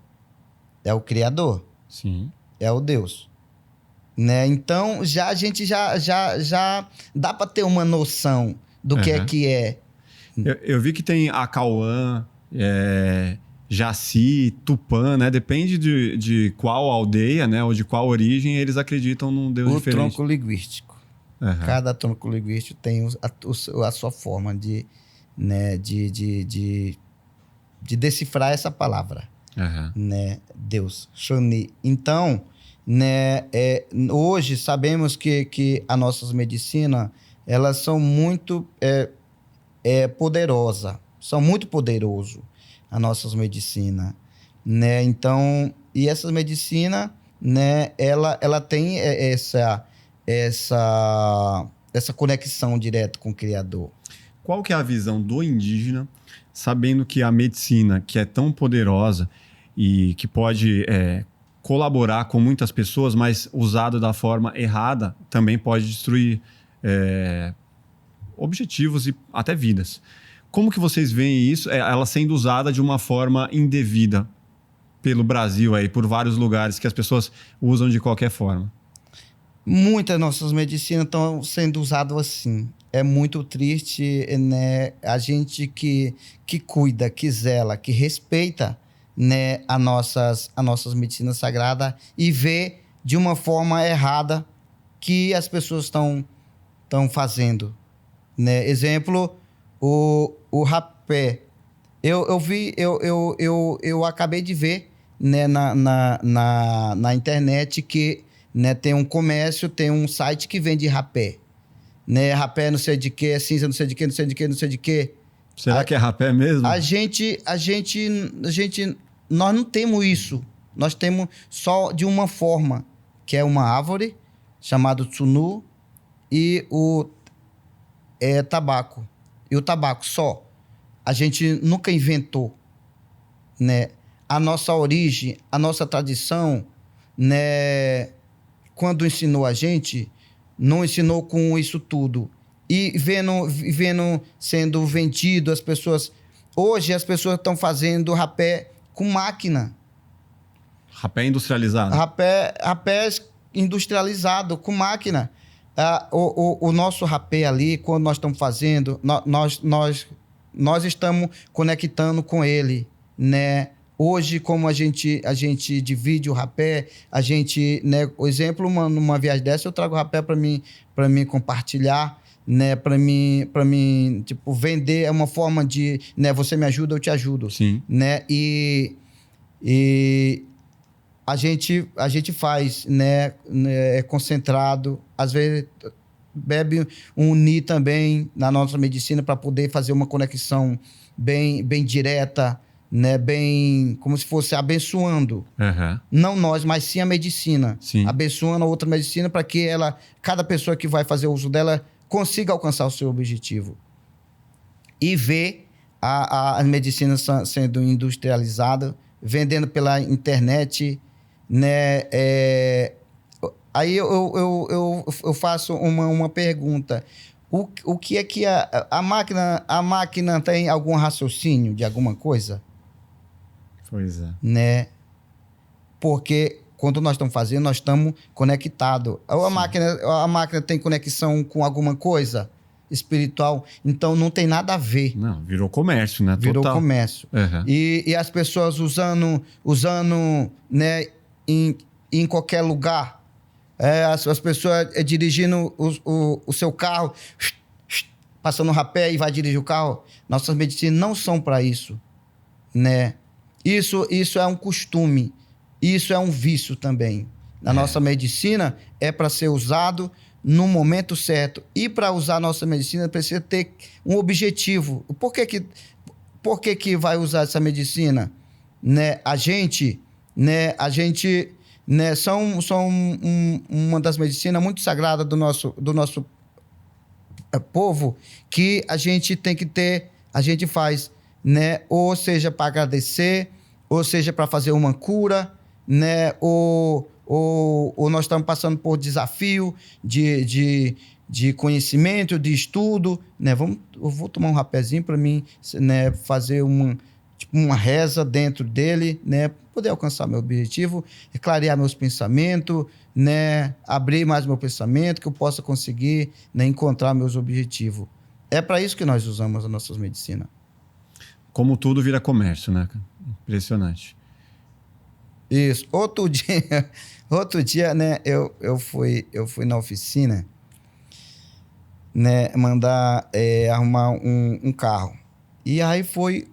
é o Criador. Sim. É o Deus. Né? Então, a gente já dá para ter uma noção do que é. Eu vi que tem Acauã, Jaci, Tupã, né? Depende de qual aldeia, né? Ou de qual origem eles acreditam num Deus diferente. O tronco linguístico. Cada tronco linguístico tem a sua forma de decifrar essa palavra. Né? Deus, Xani. Então, né, hoje sabemos que as nossas medicinas, elas são muito poderosas. São muito poderosas as nossas medicinas. Né? Então, e essas medicinas, né, ela tem essa conexão direta com o Criador. Qual que é a visão do indígena, sabendo que a medicina, que é tão poderosa e que pode colaborar com muitas pessoas, mas usado da forma errada, também pode destruir objetivos e até vidas. Como que vocês veem isso, ela sendo usada de uma forma indevida pelo Brasil, aí, por vários lugares que as pessoas usam de qualquer forma? Muitas nossas medicinas estão sendo usadas assim. É muito triste, né? A gente que cuida, que zela, que respeita, né, as nossas medicinas sagradas e vê de uma forma errada que as pessoas estão fazendo. Né? Exemplo, o rapé. Eu acabei de ver, né, na internet que, né, tem um comércio, tem um site que vende rapé. Né? Rapé não sei de que, é cinza não sei de que, não sei de que, não sei de que. Será que é rapé mesmo? Nós não temos isso. Nós temos só de uma forma, que é uma árvore, chamada tsunu, e o tabaco. E o tabaco só. A gente nunca inventou. Né? A nossa origem, a nossa tradição, né, quando ensinou a gente, não ensinou com isso tudo. E vendo sendo vendido, as pessoas... Hoje as pessoas estão fazendo rapé com máquina. Rapé industrializado? Rapé industrializado, com máquina. O nosso rapé ali, quando nós estamos fazendo, nós estamos conectando com ele, né? Hoje, como a gente divide o rapé, a gente, né, por exemplo, numa viagem dessa, eu trago o rapé para mim compartilhar, né, para mim, tipo, vender é uma forma de, né, você me ajuda, eu te ajudo. Sim. Né? E a gente faz, né, concentrado, às vezes bebe um ni também na nossa medicina para poder fazer uma conexão bem direta, né, bem como se fosse abençoando. Não nós, mas sim a medicina. Sim. Abençoando a outra medicina para que cada pessoa que vai fazer uso dela consiga alcançar o seu objetivo. E ver as medicinas sendo industrializadas, vendendo pela internet, né? Aí eu faço uma pergunta. O que é que a máquina tem algum raciocínio de alguma coisa? Pois é. Né? Porque quando nós estamos fazendo, nós estamos conectados. A máquina tem conexão com alguma coisa espiritual, então não tem nada a ver. Não, virou comércio, né? Virou Total. comércio. E as pessoas usando, né, em qualquer lugar. As pessoas dirigindo o seu carro, passando o rapé e vai dirigir o carro. Nossas medicinas não são para isso, né? Isso é um costume, isso é um vício também. Na nossa medicina é para ser usado no momento certo. E para usar a nossa medicina precisa ter um objetivo. Por que vai usar essa medicina? Né? A gente né, são uma das medicinas muito sagradas do nosso povo, que a gente tem que ter, a gente faz, né, ou seja para agradecer, ou seja para fazer uma cura, né, ou nós estamos passando por desafio de conhecimento, de estudo, né? Eu vou tomar um rapézinho para mim, né, fazer uma reza dentro dele, né, poder alcançar meu objetivo, clarear meus pensamentos, né, abrir mais meu pensamento, que eu possa conseguir, né, encontrar meus objetivos. É para isso que nós usamos as nossas medicinas. Como tudo vira comércio, né? Impressionante. Isso. Outro dia, né, eu fui na oficina, né, mandar arrumar um carro. E aí foi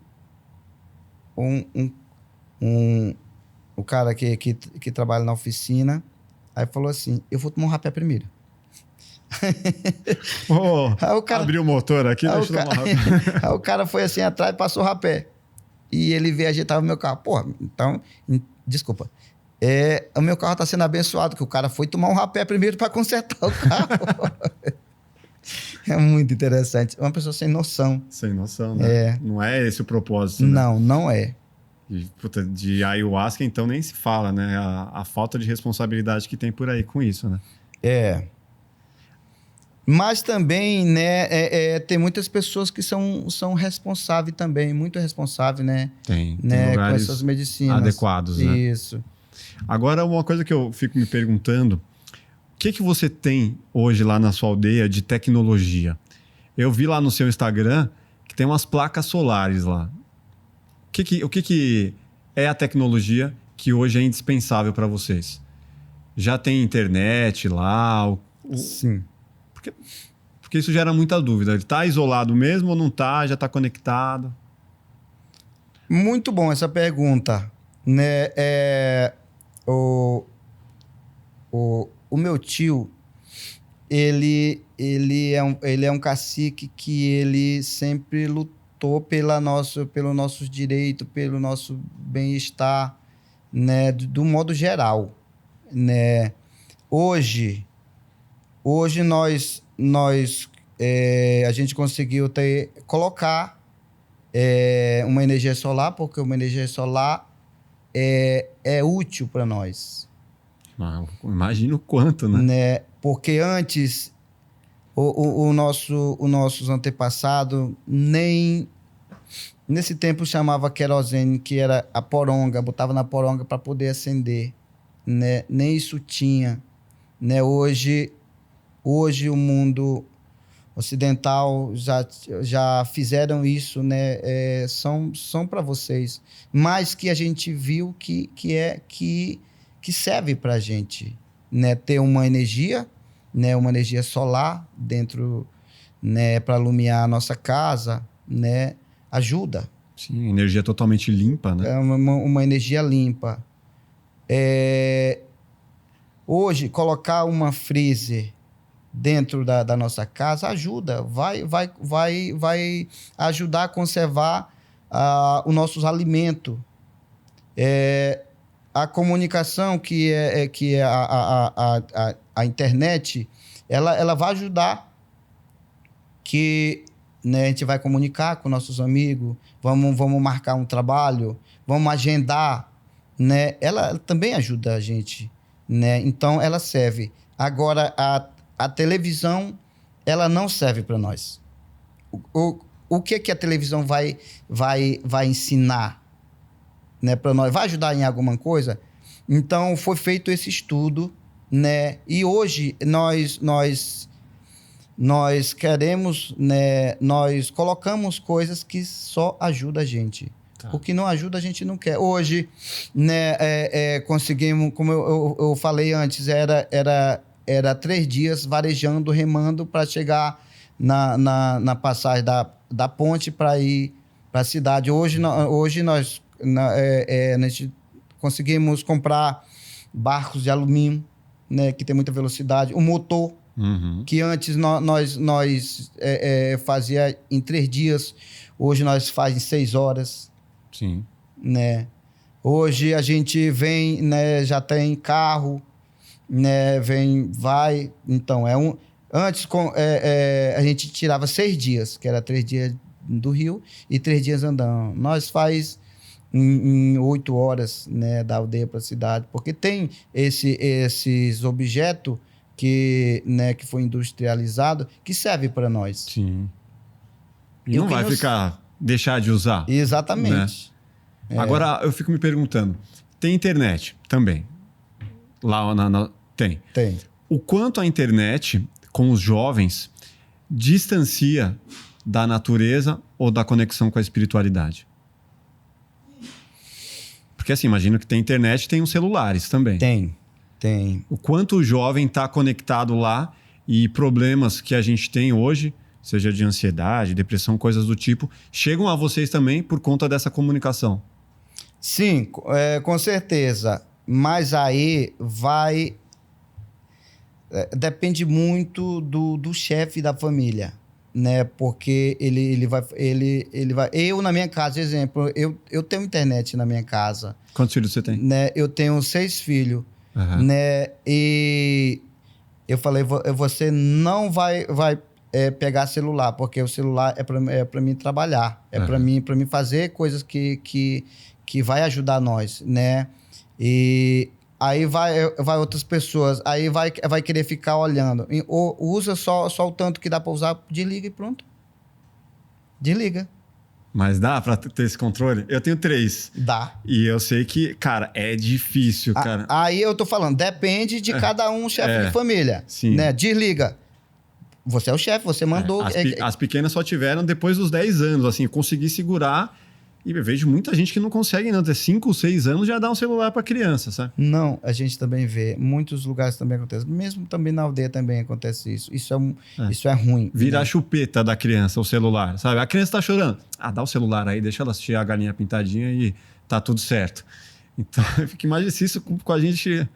o cara que trabalha na oficina, aí falou assim, eu vou tomar um rapé primeiro. Abriu o motor aqui, deixa eu tomar um rapé. Aí o cara foi assim atrás e passou o rapé. E ele veio ajeitar o meu carro. Porra, então, desculpa. O meu carro tá sendo abençoado, que o cara foi tomar um rapé primeiro para consertar o carro. É muito interessante. Uma pessoa sem noção. Sem noção, né? Não é esse o propósito, né? Não é. E, puta, de ayahuasca, então, nem se fala, né? A falta de responsabilidade que tem por aí com isso, né? Mas também, né, tem muitas pessoas que são responsáveis também, muito responsáveis, né? Tem né, com lugares essas medicinas. adequados, né? Isso. Agora, uma coisa que eu fico me perguntando, o que você tem hoje lá na sua aldeia de tecnologia? Eu vi lá no seu Instagram que tem umas placas solares lá. O que é a tecnologia que hoje é indispensável para vocês? Já tem internet lá? Sim. Porque isso gera muita dúvida. Ele está isolado mesmo ou não está? Já está conectado? Muito bom essa pergunta. Né? O meu tio, ele é um cacique que ele sempre lutou pelo nosso direito, pelo nosso bem-estar, né? Do modo geral, né? Hoje a gente conseguiu colocar uma energia solar, porque uma energia solar é útil para nós. Imagina o quanto, né? Porque antes os nossos antepassados nem nesse tempo chamava querosene, que era a poronga, botava na poronga para poder acender, né? Nem isso tinha, né? Hoje o mundo ocidental já fizeram isso, né? São para vocês, mas que a gente viu que serve para a gente, né? Ter uma energia, né? Uma energia solar dentro, né? Para iluminar a nossa casa, né? Ajuda. Sim, energia totalmente limpa, né? É uma energia limpa. Hoje, colocar uma freezer dentro da nossa casa ajuda, vai ajudar a conservar os nossos alimentos. A comunicação, que é a internet, ela vai ajudar, que, né, a gente vai comunicar com nossos amigos, vamos marcar um trabalho, vamos agendar, né? Ela também ajuda a gente, né? Então, ela serve. Agora, a televisão, ela não serve para nós. O que a televisão vai ensinar, né, para nós? Vai ajudar em alguma coisa? Então, foi feito esse estudo, né? E hoje nós queremos, né? Nós colocamos coisas que só ajudam a gente. Tá. O que não ajuda, a gente não quer. Hoje, né? Conseguimos, como eu falei antes, era 3 dias varejando, remando para chegar na passagem da ponte para ir para a cidade. Hoje nós conseguimos comprar barcos de alumínio, né, que tem muita velocidade. O motor, que antes nós fazia em 3 dias, hoje nós faz em 6 horas. Sim. Né? Hoje a gente vem, né, já tem carro, né, vai. Então, antes a gente tirava 6 dias, que era 3 dias do Rio e 3 dias andando. Nós faz em 8 horas, né, da aldeia para a cidade, porque tem esses objetos né, que foi industrializado que serve para nós. Sim. E não vai deixar de usar. Exatamente. Né? Agora, eu fico me perguntando, tem internet também? Lá tem. Tem. O quanto a internet, com os jovens, distancia da natureza ou da conexão com a espiritualidade? Porque assim, imagino que tem internet, tem os celulares também. Tem. O quanto o jovem está conectado lá e problemas que a gente tem hoje, seja de ansiedade, depressão, coisas do tipo, chegam a vocês também por conta dessa comunicação? Sim, com certeza. Mas aí vai... depende muito do chefe da família, né? Porque ele vai... Eu, na minha casa, exemplo, eu tenho internet na minha casa. Quantos filhos você tem? Né? Eu tenho 6 filhos. Uhum. Né? E eu falei, você não vai pegar celular, porque o celular é para mim trabalhar, é para mim fazer coisas que vai ajudar nós, né? E aí vai outras pessoas, aí vai querer ficar olhando. Ou usa só o tanto que dá para usar, desliga e pronto. Desliga. Mas dá pra ter esse controle? Eu tenho 3. Dá. E eu sei que, cara, é difícil, cara. Aí eu tô falando, depende de cada um, chefe de família. Sim. Né? Desliga. Você é o chefe, você mandou. As pequenas só tiveram depois dos 10 anos, assim, consegui segurar. E eu vejo muita gente que não consegue, não. Ter 5, 6 anos já dá um celular pra criança, sabe? Não, a gente também vê. Muitos lugares também acontece. Mesmo também na aldeia também acontece isso. Isso é ruim. Vira a chupeta da criança, o celular, sabe? A criança tá chorando. Dá o celular aí, deixa ela assistir a galinha pintadinha e tá tudo certo. Então, eu fico imaginando isso com a gente...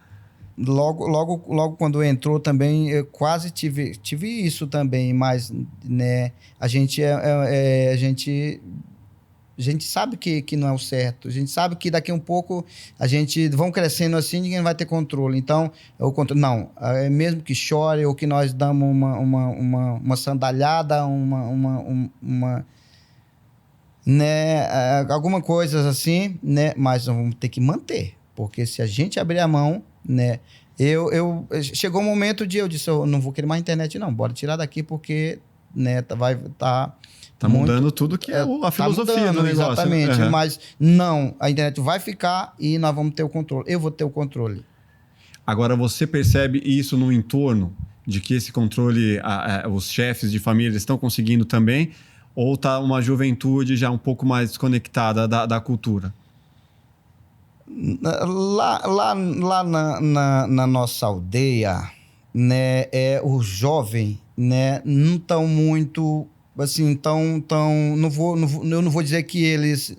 Logo quando entrou também, eu quase tive isso também, mas, né, a gente sabe que não é o certo. A gente sabe que daqui a um pouco a gente vão crescendo assim, ninguém vai ter controle. Então, não, mesmo que chore ou que nós damos uma sandalhada, né, alguma coisa assim, né, mas nós vamos ter que manter, porque se a gente abrir a mão, né, chegou um momento de eu disse, eu não vou querer mais internet não, bora tirar daqui porque, né, Tá mudando tudo que é a filosofia do negócio. Exatamente, mas não, a internet vai ficar e nós vamos ter o controle. Eu vou ter o controle. Agora, você percebe isso no entorno, de que esse controle, os chefes de família estão conseguindo também, ou tá uma juventude já um pouco mais desconectada da cultura? Lá na nossa aldeia, né, o jovem, né, não estão muito... Assim, eu não vou dizer que eles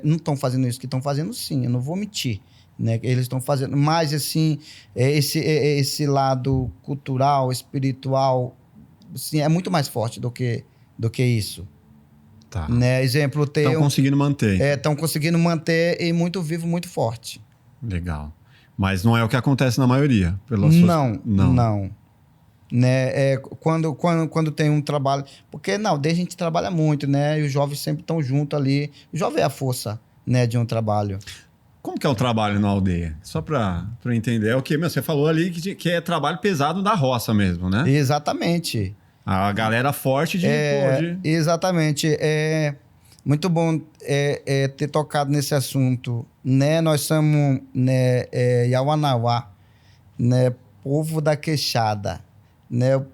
não estão fazendo isso, que estão fazendo sim, eu não vou mentir, né? Eles estão fazendo, mas assim, esse lado cultural, espiritual, assim, é muito mais forte do que isso. Tá. Né? Exemplo, estão conseguindo manter. Estão conseguindo manter e muito vivo, muito forte. Legal. Mas não é o que acontece na maioria? Não. Né? Quando tem um trabalho... Porque na aldeia a gente trabalha muito, né? E os jovens sempre estão juntos ali. O jovem é a força, né, de um trabalho. Como que é o trabalho na aldeia? Só para entender. É o que você falou ali que é trabalho pesado da roça mesmo, né? Exatamente. A galera forte Exatamente. É muito bom ter tocado nesse assunto. Né? Nós somos, né, Yawanawá, né? Povo da queixada. Né? O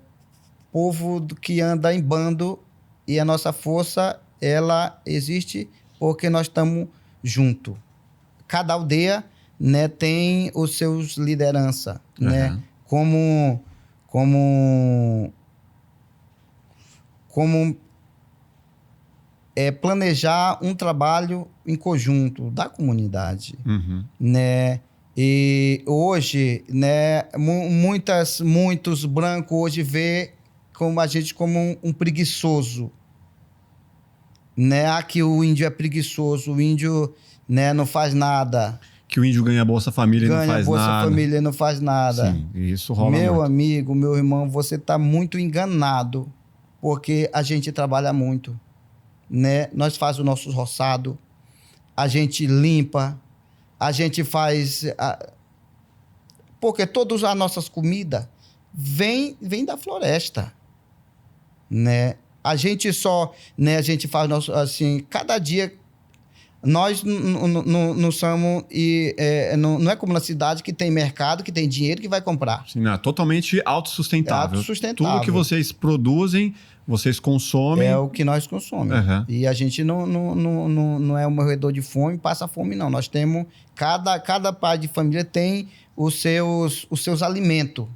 povo que anda em bando, e a nossa força, ela existe porque nós estamos juntos. Cada aldeia, né, tem os seus lideranças, né? Como planejar um trabalho em conjunto da comunidade, né? E hoje, né, muitos brancos hoje vê a gente como um preguiçoso, né? Que o índio é preguiçoso, o índio, né? Não faz nada. Que o índio ganha Bolsa Família e não faz nada. Ganha Bolsa Família e não faz nada. Sim, isso rola Meu muito. amigo, meu irmão, você está muito enganado, porque a gente trabalha muito, né? Nós fazemos o nosso roçado, a gente limpa, a gente faz... Porque todas as nossas comidas vêm da floresta, né? A gente só... Né, a gente faz nosso, assim, cada dia... Nós não somos... não é como na cidade que tem mercado, que tem dinheiro que vai comprar. Sim, não, é totalmente autossustentável. É autossustentável. Tudo que vocês produzem, vocês consomem. É o que nós consomemos. Uhum. E a gente não é um morredor de fome, passa fome, não. Nós temos... Cada pai de família tem os seus alimentos,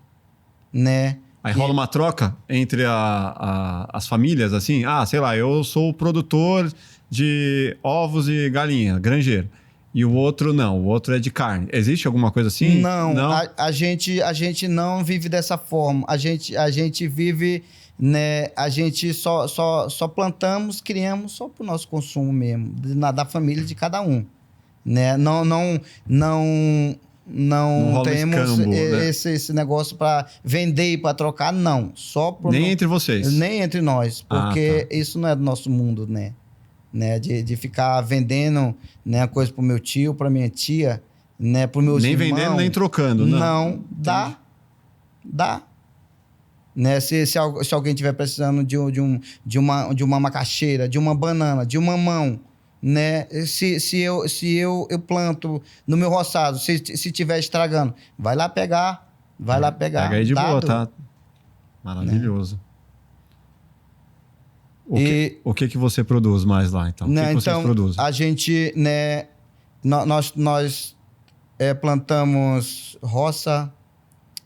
né? Aí rola uma troca entre as famílias, assim? Ah, sei lá, eu sou o produtor de ovos e galinha, granjeiro. E o outro não, o outro é de carne. Existe alguma coisa assim? Não? A gente não vive dessa forma. A gente vive, né? A gente só plantamos, criamos só para o nosso consumo mesmo, da família de cada um, né? Não temos escambo, né? esse negócio para vender e para trocar, não. Nem entre vocês? Nem entre nós, porque isso não é do nosso mundo, né? De ficar vendendo, né, coisa pro meu tio, pra minha tia, né, pro meus nem irmãos. Nem vendendo, nem trocando, não. Não, dá. Né? Se alguém estiver precisando de uma macaxeira, de uma banana, de um mamão, né? Se eu planto no meu roçado, se estiver estragando, vai lá pegar. Pega aí de boa, tá? Maravilhoso. Né? O que você produz mais lá, então? Né, o que vocês produzem? A gente, né, nós plantamos roça,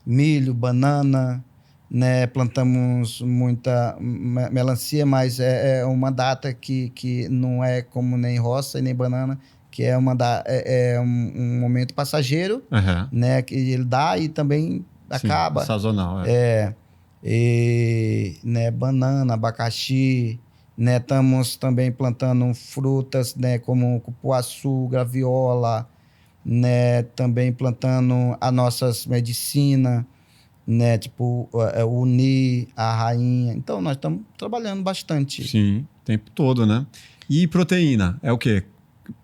milho, banana, né, plantamos muita melancia, mas é uma data que não é como nem roça e nem banana, que é um momento passageiro, né, que ele dá e também acaba. Sazonal, né, banana, abacaxi, né, estamos também plantando frutas, né, como cupuaçu, graviola, né, também plantando as nossas medicinas, né, tipo o uni, a rainha. Então nós estamos trabalhando bastante. Sim, o tempo todo, né? E proteína é o quê?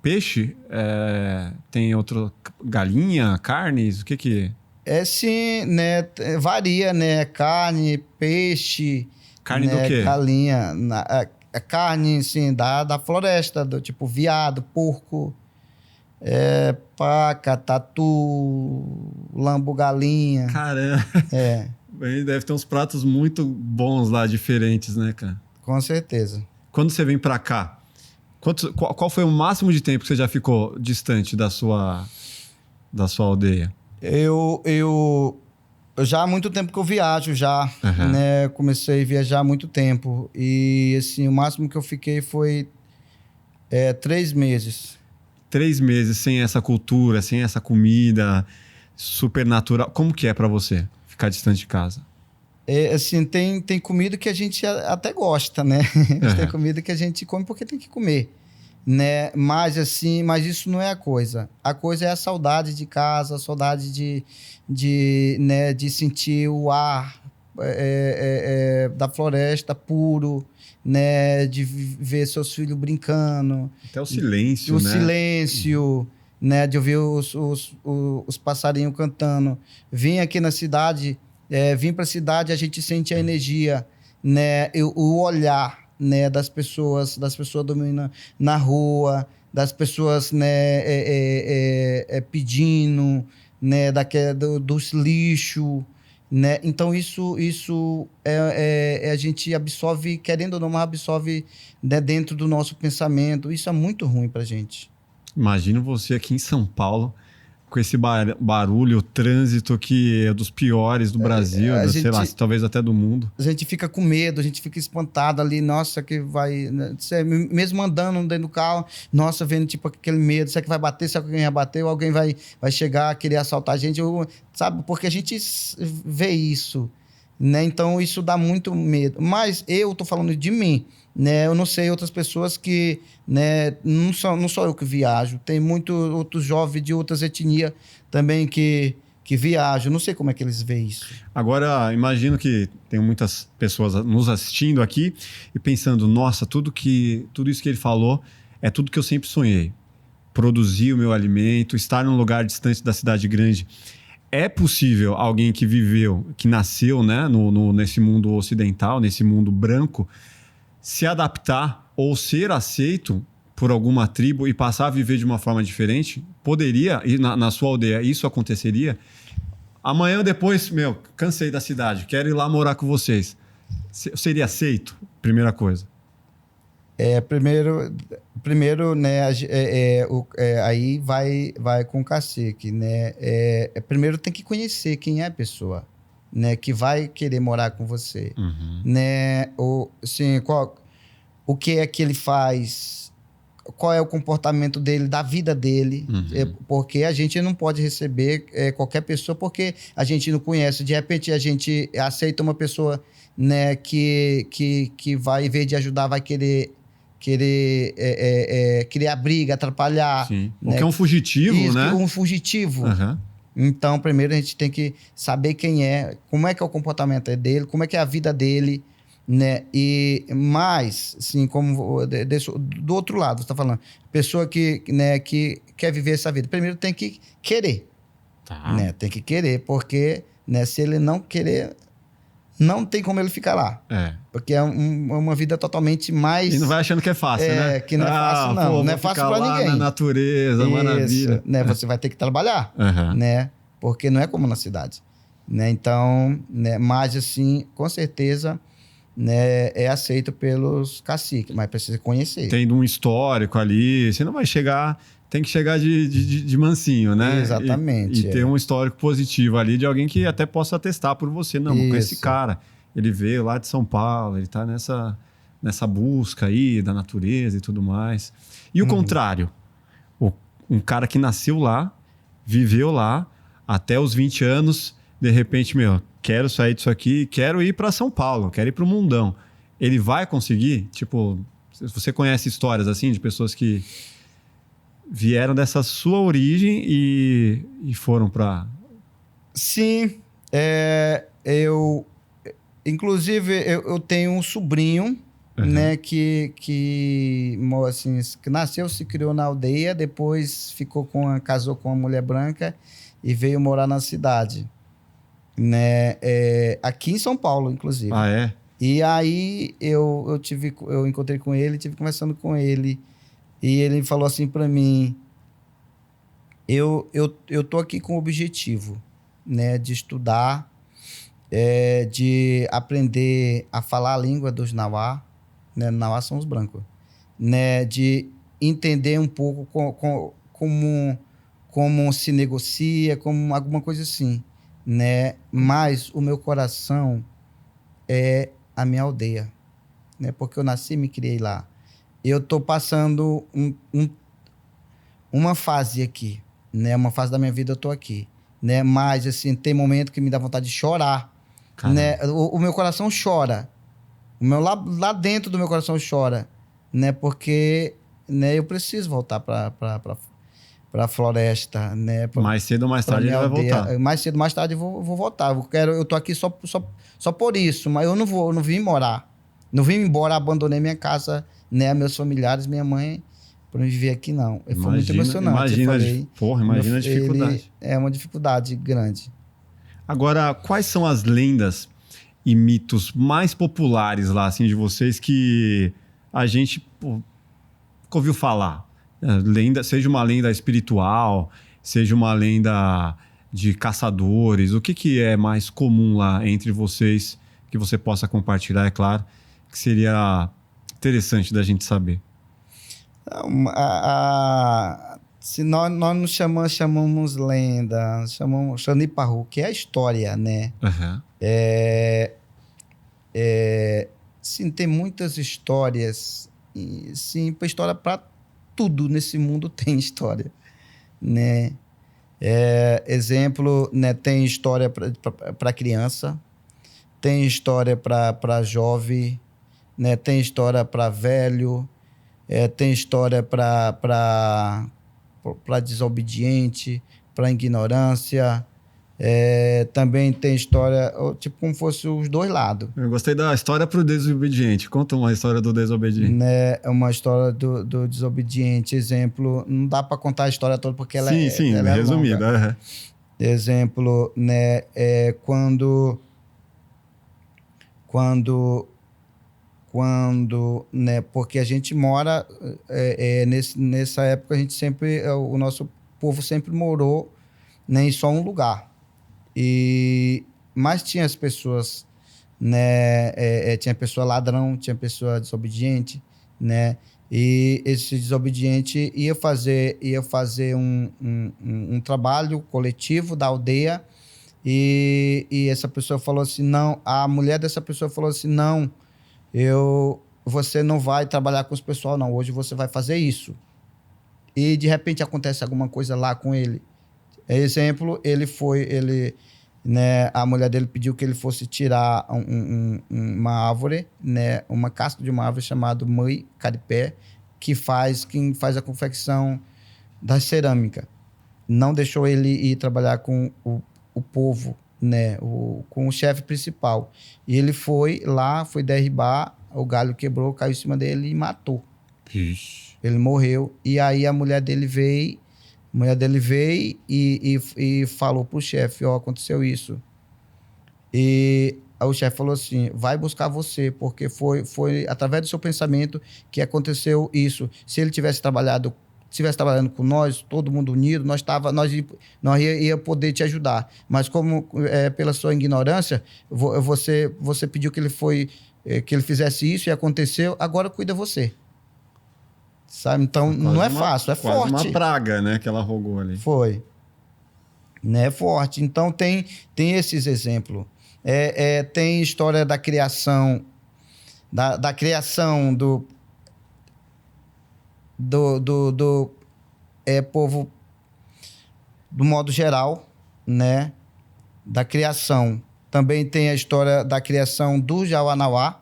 Peixe? Tem outro, galinha, carnes, o que? Sim, né? Varia, né? Carne, peixe. Carne, né? Do quê? Galinha. Carne, assim, da floresta, do tipo viado, porco, paca, tatu, lambo, galinha. Caramba! Deve ter uns pratos muito bons lá, diferentes, né, cara? Com certeza. Quando você vem pra cá, qual foi o máximo de tempo que você já ficou distante da sua aldeia? Eu já há muito tempo que eu viajo já, né? Comecei a viajar há muito tempo. E, assim, o máximo que eu fiquei foi 3 meses. 3 meses sem essa cultura, sem essa comida super natural. Como que é pra você ficar distante de casa? Assim, tem comida que a gente até gosta, né? Tem comida que a gente come porque tem que comer, né? Mas isso não é a coisa. A coisa é a saudade de casa, a saudade de sentir o ar da floresta puro, né? De ver seus filhos brincando. Até o silêncio, né? O silêncio, né? De ouvir os passarinhos cantando. Vim aqui na cidade, vim para a cidade, a gente sente a energia, né? O olhar, né, das pessoas dormindo na rua, das pessoas, né, pedindo, né, dos lixos, né? Então isso a gente absorve, querendo ou não, absorve, né, dentro do nosso pensamento. Isso é muito ruim pra gente. Imagino você aqui em São Paulo, com esse barulho, o trânsito que é dos piores do Brasil, sei lá, talvez até do mundo. A gente fica com medo, a gente fica espantado ali, nossa, que vai... Mesmo andando dentro do carro, nossa, vendo tipo aquele medo, será que vai bater, será que alguém vai bater, ou alguém vai chegar, querer assaltar a gente, sabe? Porque a gente vê isso, né? Então isso dá muito medo. Mas eu tô falando de mim, né? Eu não sei outras pessoas que, né? Não sou eu que viajo. Tem muitos outros jovens de outras etnias também que viajam. Não sei como é que eles veem isso. Agora, imagino que tem muitas pessoas nos assistindo aqui e pensando, nossa, tudo isso que ele falou é tudo que eu sempre sonhei. Produzir o meu alimento, estar num lugar distante da cidade grande. É possível alguém que viveu, que nasceu, né, nesse mundo ocidental, nesse mundo branco, se adaptar ou ser aceito por alguma tribo e passar a viver de uma forma diferente? Poderia, e na sua aldeia, isso aconteceria? Amanhã ou depois, cansei da cidade, quero ir lá morar com vocês. Seria aceito? Primeira coisa. Primeiro, né, aí vai com o cacique, né? Primeiro tem que conhecer quem é a pessoa, né, que vai querer morar com você, né? Assim, o que é que ele faz, qual é o comportamento dele, da vida dele, porque a gente não pode receber qualquer pessoa porque a gente não conhece. De repente a gente aceita uma pessoa, né, que vai, em vez de ajudar, vai querer criar briga, atrapalhar. Sim. Né? Porque é um fugitivo, isso, né? Um fugitivo. Então, primeiro a gente tem que saber quem é, como é que é o comportamento dele, como é que é a vida dele, né? E mais, assim, como do outro lado, você está falando, pessoa né, que quer viver essa vida, primeiro tem que querer, né? Tem que querer, porque, né, se ele não querer, não tem como ele ficar lá. Porque é uma vida totalmente mais... E não vai achando que é fácil, né? Que não é fácil, não. Pô, não é fácil para ninguém. Na natureza, isso, maravilha. Né? Você vai ter que trabalhar, né? Porque não é como na cidade. Né? Então, né? Mas assim, com certeza, né? É aceito pelos caciques, mas precisa conhecer. Tendo um histórico ali, você não vai chegar... Tem que chegar de mansinho, né? Exatamente. E ter um histórico positivo ali de alguém que até possa atestar por você. Não, com esse cara, ele veio lá de São Paulo, ele tá nessa busca aí da natureza e tudo mais. E o contrário, um cara que nasceu lá, viveu lá, até os 20 anos, de repente, quero sair disso aqui, quero ir para São Paulo, quero ir para o mundão. Ele vai conseguir? Tipo, você conhece histórias assim de pessoas que vieram dessa sua origem e foram para... Sim. Inclusive, eu tenho um sobrinho, né, que assim, que nasceu, se criou na aldeia, depois casou com uma mulher branca e veio morar na cidade, né? Aqui em São Paulo, inclusive. Ah, é? E aí eu encontrei com ele, tive conversando com ele, e ele falou assim para mim: eu tô aqui com o objetivo, né, de estudar, de aprender a falar a língua dos Nauá, né? Nauá são os brancos, né? De entender um pouco como se negocia, como alguma coisa assim, né? Mas o meu coração é a minha aldeia, né? Porque eu nasci e me criei lá. Eu tô passando uma fase aqui, né? Uma fase da minha vida eu tô aqui, né? Mas, assim, tem momento que me dá vontade de chorar, né? O meu coração chora. Lá dentro do meu coração chora, né? Porque, né, eu preciso voltar para a floresta, né? Mais cedo ou mais tarde ele vai voltar. Mais cedo ou mais tarde eu vou voltar. Eu tô aqui só por isso, mas eu não vim morar. Não vim embora, abandonei minha casa, né? Meus familiares, minha mãe, para me viver aqui, não. Foi muito emocionante. Imagina a dificuldade. É uma dificuldade grande. Agora, quais são as lendas e mitos mais populares lá, assim, de vocês que a gente nunca ouviu falar? Seja uma lenda espiritual, seja uma lenda de caçadores, o que é mais comum lá entre vocês que você possa compartilhar, é claro, que seria interessante da gente saber. Se nós nos chamamos lenda, chamamos Xaniparru, que é a história, né? Sim, tem muitas histórias. Sim, história para tudo nesse mundo tem história, né? Exemplo, né, tem história para criança, tem história para jovem, né? Tem história para velho, tem história para desobediente, para ignorância. Também tem história, tipo como fosse os dois lados. Eu gostei da história pro desobediente. Conta uma história do desobediente. Né? É uma história do desobediente. Exemplo, não dá para contar a história toda porque ela ela é resumida. longa. Exemplo, né? Quando, né? Porque a gente mora nessa época, a gente sempre, o nosso povo sempre morou, né, em só um lugar. Mas tinha as pessoas, né? Tinha pessoa ladrão, tinha pessoa desobediente, né? E esse desobediente ia fazer um trabalho coletivo da aldeia e essa pessoa falou assim, não, a mulher dessa pessoa falou assim, não, você não vai trabalhar com os pessoal, não, hoje você vai fazer isso. E de repente acontece alguma coisa lá com ele. Exemplo, né, a mulher dele pediu que ele fosse tirar uma árvore, né, uma casca de uma árvore chamada mãe caripé, quem faz a confecção da cerâmica. Não deixou ele ir trabalhar com o povo, né, com o chefe principal. E ele foi lá, foi derribar, o galho quebrou, caiu em cima dele e matou. Ixi. Ele morreu. E aí a mulher dele veio e falou pro chefe, aconteceu isso. E aí o chefe falou assim, vai buscar você, porque foi através do seu pensamento que aconteceu isso. Se ele estivesse trabalhando com nós, todo mundo unido, nós ia poder te ajudar. Mas como pela sua ignorância, você pediu que ele fizesse isso e aconteceu, agora cuida você. Sabe? Então, não é fácil, é forte. Quase uma praga, né, que ela rogou ali. Foi. Né, forte. Então, tem esses exemplos. Tem história da criação, da criação do povo, do modo geral, né? Da criação. Também tem a história da criação do Jauanauá,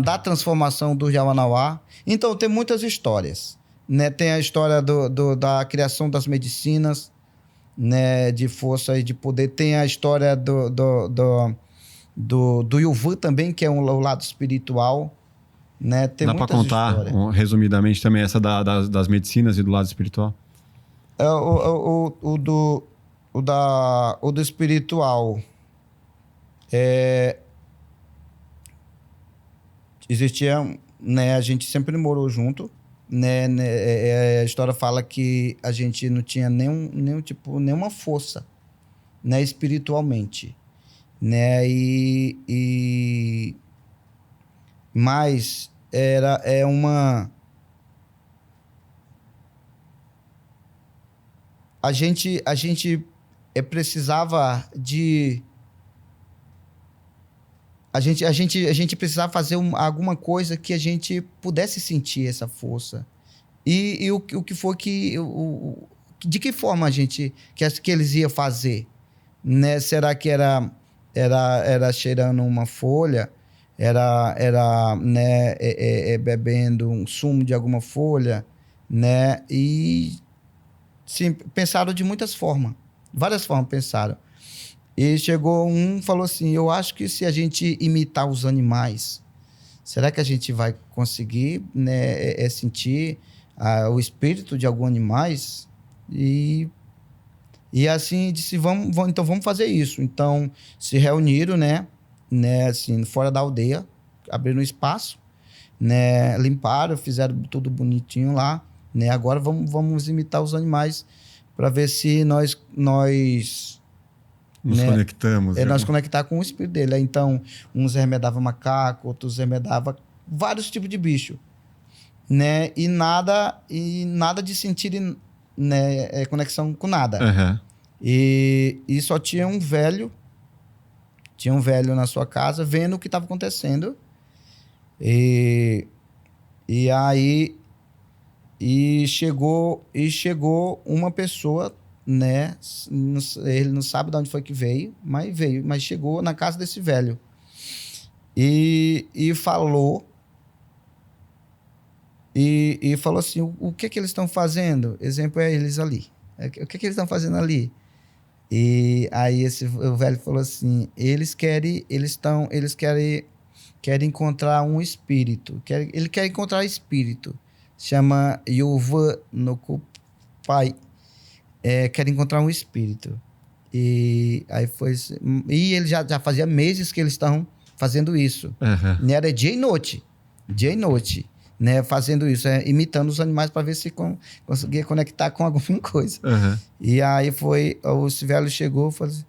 da transformação do Jauanauá. Então, tem muitas histórias, né? Tem a história da criação das medicinas, né? De força e de poder. Tem a história do Yuvu também, que é o lado espiritual, né? Tem Dá para contar, resumidamente, também essa das medicinas e do lado espiritual? O do espiritual. Existia, né? A gente sempre morou junto, né? A história fala que a gente não tinha nenhuma força, né? Espiritualmente, né? Mas a gente precisava de... A gente precisava fazer alguma coisa que a gente pudesse sentir essa força. E o que foi de que forma que eles iam fazer? Né? Será que era cheirando uma folha? Era né, bebendo um sumo de alguma folha? Né? E sim, pensaram de muitas formas. Várias formas pensaram. E chegou falou assim, eu acho que se a gente imitar os animais, será que a gente vai conseguir, né, sentir o espírito de alguns animais? E assim, disse, então vamos fazer isso. Então, se reuniram, né, assim, fora da aldeia, abriram um espaço, né, limparam, fizeram tudo bonitinho lá, né, agora vamos imitar os animais para ver se nós nos conectamos. Nós conectar com o espírito dele. Então, uns remedavam macaco, outros remedavam vários tipos de bicho, né? E nada de sentir, né, conexão com nada. Uhum. E só tinha um velho na sua casa vendo o que estava acontecendo. E aí chegou uma pessoa, né? Ele não sabe de onde foi que veio, mas chegou na casa desse velho. E falou... E falou assim, o que eles estão fazendo? Exemplo é eles ali. O que eles estão fazendo ali? E aí o velho falou assim, eles querem encontrar um espírito. Ele quer encontrar espírito. Chama Yuva Nokupai. Quer encontrar um espírito. E aí foi... E ele já fazia meses que eles estão fazendo isso. Uhum. Era dia e noite. Dia e noite. Né, fazendo isso, imitando os animais para ver se conseguia conectar com alguma coisa. Uhum. E aí o velho chegou e falou assim,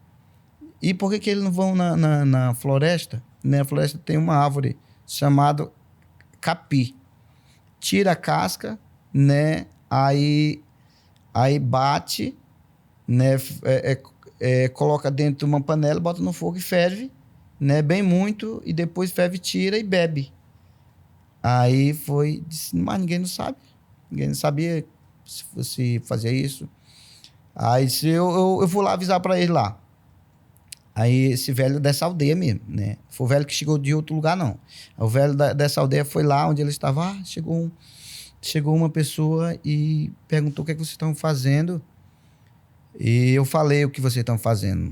e por que eles não vão na floresta? Na floresta tem uma árvore chamada capi. Tira a casca, né, aí bate, né, coloca dentro de uma panela, bota no fogo e ferve, né, bem muito, e depois ferve, tira e bebe. Aí disse, mas ninguém não sabe. Ninguém não sabia se fazia isso. Aí eu vou lá avisar para ele lá. Aí esse velho dessa aldeia mesmo, né? Foi o velho que chegou de outro lugar, não. O velho dessa aldeia foi lá onde ele estava. Chegou uma pessoa e perguntou o que é que vocês estão fazendo. E eu falei o que vocês estão fazendo.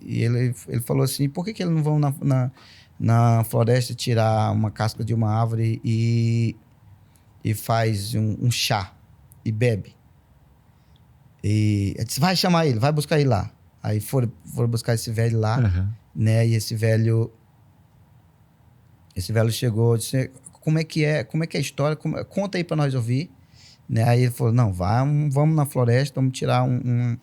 E ele falou assim, por que eles não vão na floresta tirar uma casca de uma árvore e faz um chá e bebe? E eu disse, vai chamar ele, vai buscar ele lá. Aí foram buscar esse velho lá, né? E esse velho chegou e disse, como é que é a história? Conta aí para nós ouvir. Né? Aí ele falou, não, vamos na floresta, vamos tirar uma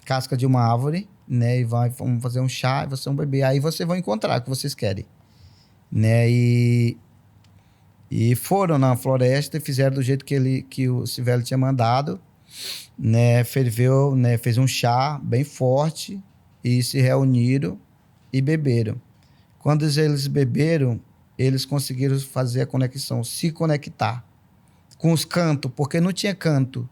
casca de uma árvore, né? E vamos fazer um chá e vocês vão beber. Aí vocês vão encontrar o que vocês querem. Né? E foram na floresta e fizeram do jeito que esse velho tinha mandado, né? Ferveu, né? Fez um chá bem forte e se reuniram e beberam. Quando eles beberam, eles conseguiram fazer a conexão, se conectar com os cantos, porque não tinha canto.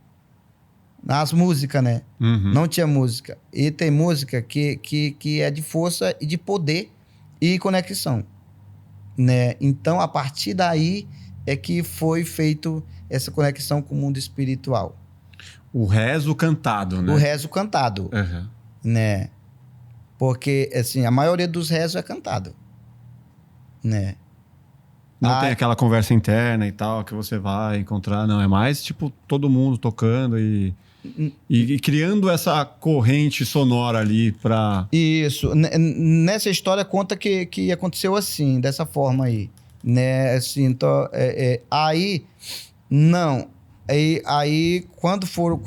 As músicas, né? Uhum. Não tinha música. E tem música que é de força e de poder e conexão. Né? Então, a partir daí é que foi feito essa conexão com o mundo espiritual. O rezo cantado, né? O rezo cantado. Uhum. Né? Porque, assim, a maioria dos rezos é cantado. Né? Não tem aquela conversa interna e tal, que você vai encontrar, não. É mais, tipo, todo mundo tocando e criando essa corrente sonora ali para... Isso. Nessa história conta que aconteceu assim, dessa forma aí. Né? Assim, então, aí, não. Aí quando foram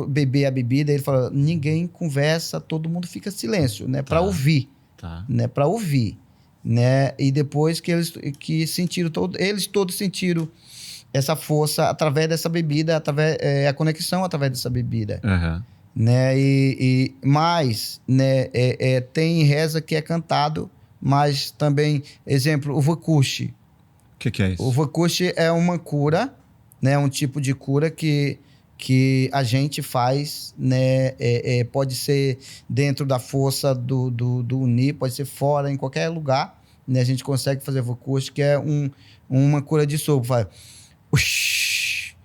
beber a bebida, ele falou, ninguém conversa, todo mundo fica silêncio, né? Para ouvir. Tá. Né? Para ouvir. Né? E depois que eles sentiram eles todos sentiram essa força através dessa bebida, a conexão através dessa bebida. Uhum. Né? Mas, né, tem reza que é cantado, mas também, exemplo, o Vakushi. O que é isso? O Vakushi é uma cura, né, um tipo de cura que a gente faz, né, pode ser dentro da força do Uni, pode ser fora, em qualquer lugar, né, a gente consegue fazer Vakushi, que é uma cura de sopro. Faz ush,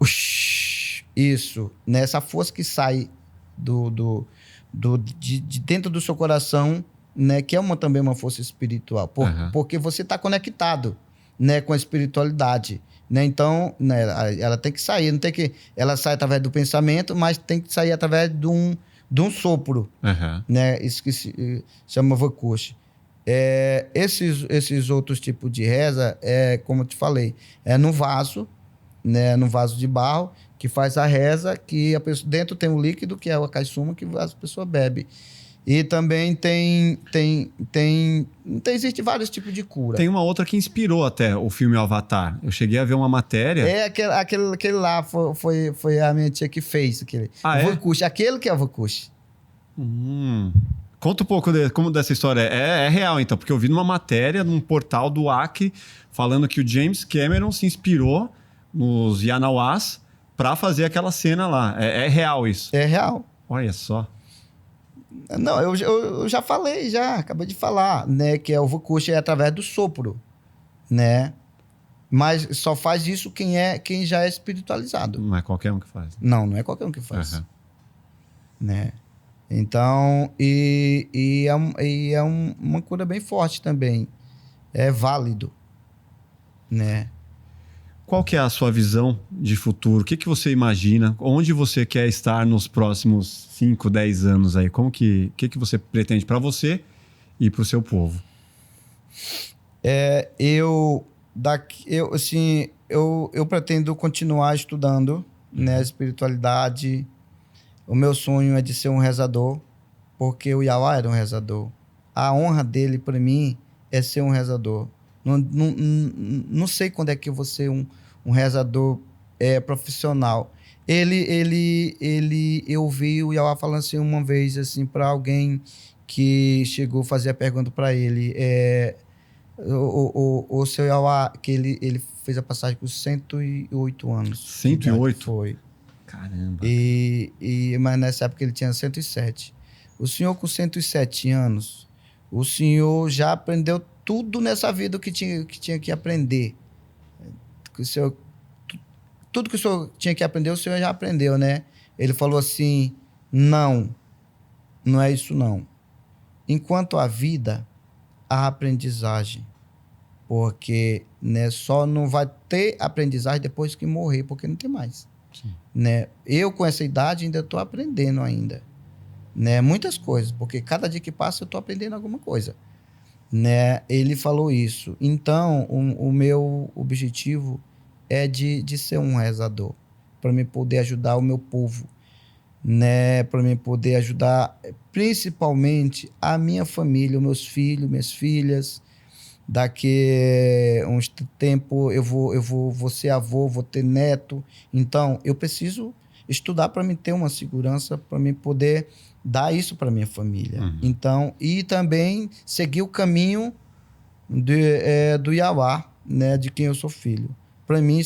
ush, isso, né, essa força que sai de dentro do seu coração, né, que é também uma força espiritual, porque você está conectado, né, com a espiritualidade. Né? Então, né, ela tem que sair, não tem que... Ela sai através do pensamento, mas tem que sair através de um sopro. Uhum. Né? Isso que se chama Vakushi. Esses outros tipos de reza, como eu te falei, no vaso, né, no vaso de barro, que faz a reza, que a pessoa, dentro tem um líquido, que é o akaisuma, que a pessoa bebe. E também existe vários tipos de cura. Tem uma outra que inspirou até o filme Avatar. Eu cheguei a ver uma matéria... Aquele lá foi a minha tia que fez. Vakushi, aquele que é o Vakushi. Conta um pouco dessa história. É real, então, porque eu vi numa matéria, num portal do Acre, falando que o James Cameron se inspirou nos Yanawas para fazer aquela cena lá. É real isso? É real. Olha só. Não, eu já falei, acabei de falar, né? Que o Vukushi é através do sopro, né? Mas só faz isso quem já é espiritualizado. Não é qualquer um que faz. Não é qualquer um que faz. Né? Então, é uma cura bem forte também. É válido, né? Qual que é a sua visão de futuro? O que você imagina? Onde você quer estar nos próximos 5, 10 anos aí? O que você pretende para você e para o seu povo? Eu pretendo continuar estudando, né, espiritualidade. O meu sonho é de ser um rezador, porque o Yawá era um rezador. A honra dele, para mim, é ser um rezador. Não sei quando é que eu vou ser um rezador profissional. Eu vi o Yawá falando assim uma vez assim, para alguém que chegou a fazer a pergunta para ele. O seu Yawá, que ele fez a passagem com 108 anos. 108? Foi. Caramba. Mas nessa época ele tinha 107. O senhor com 107 anos, o senhor já aprendeu tudo nessa vida que tinha que aprender. Tudo que o senhor tinha que aprender, o senhor já aprendeu, né? Ele falou assim, não é isso não. Enquanto a vida, a aprendizagem. Porque, né, só não vai ter aprendizagem depois que morrer, porque não tem mais. Né? Eu, com essa idade, ainda estou aprendendo ainda. Né? Muitas coisas, porque cada dia que passa eu estou aprendendo alguma coisa. Né? Ele falou isso. Então, o meu objetivo é de ser um rezador, para me poder ajudar o meu povo, né? Para me poder ajudar principalmente a minha família, os meus filhos, minhas filhas. Daqui uns tempo eu vou ser avô, vou ter neto. Então, eu preciso estudar para me ter uma segurança, para me poder dar isso para minha família. Então, e também seguir o caminho do Yawá, né, de quem eu sou filho. Para mim,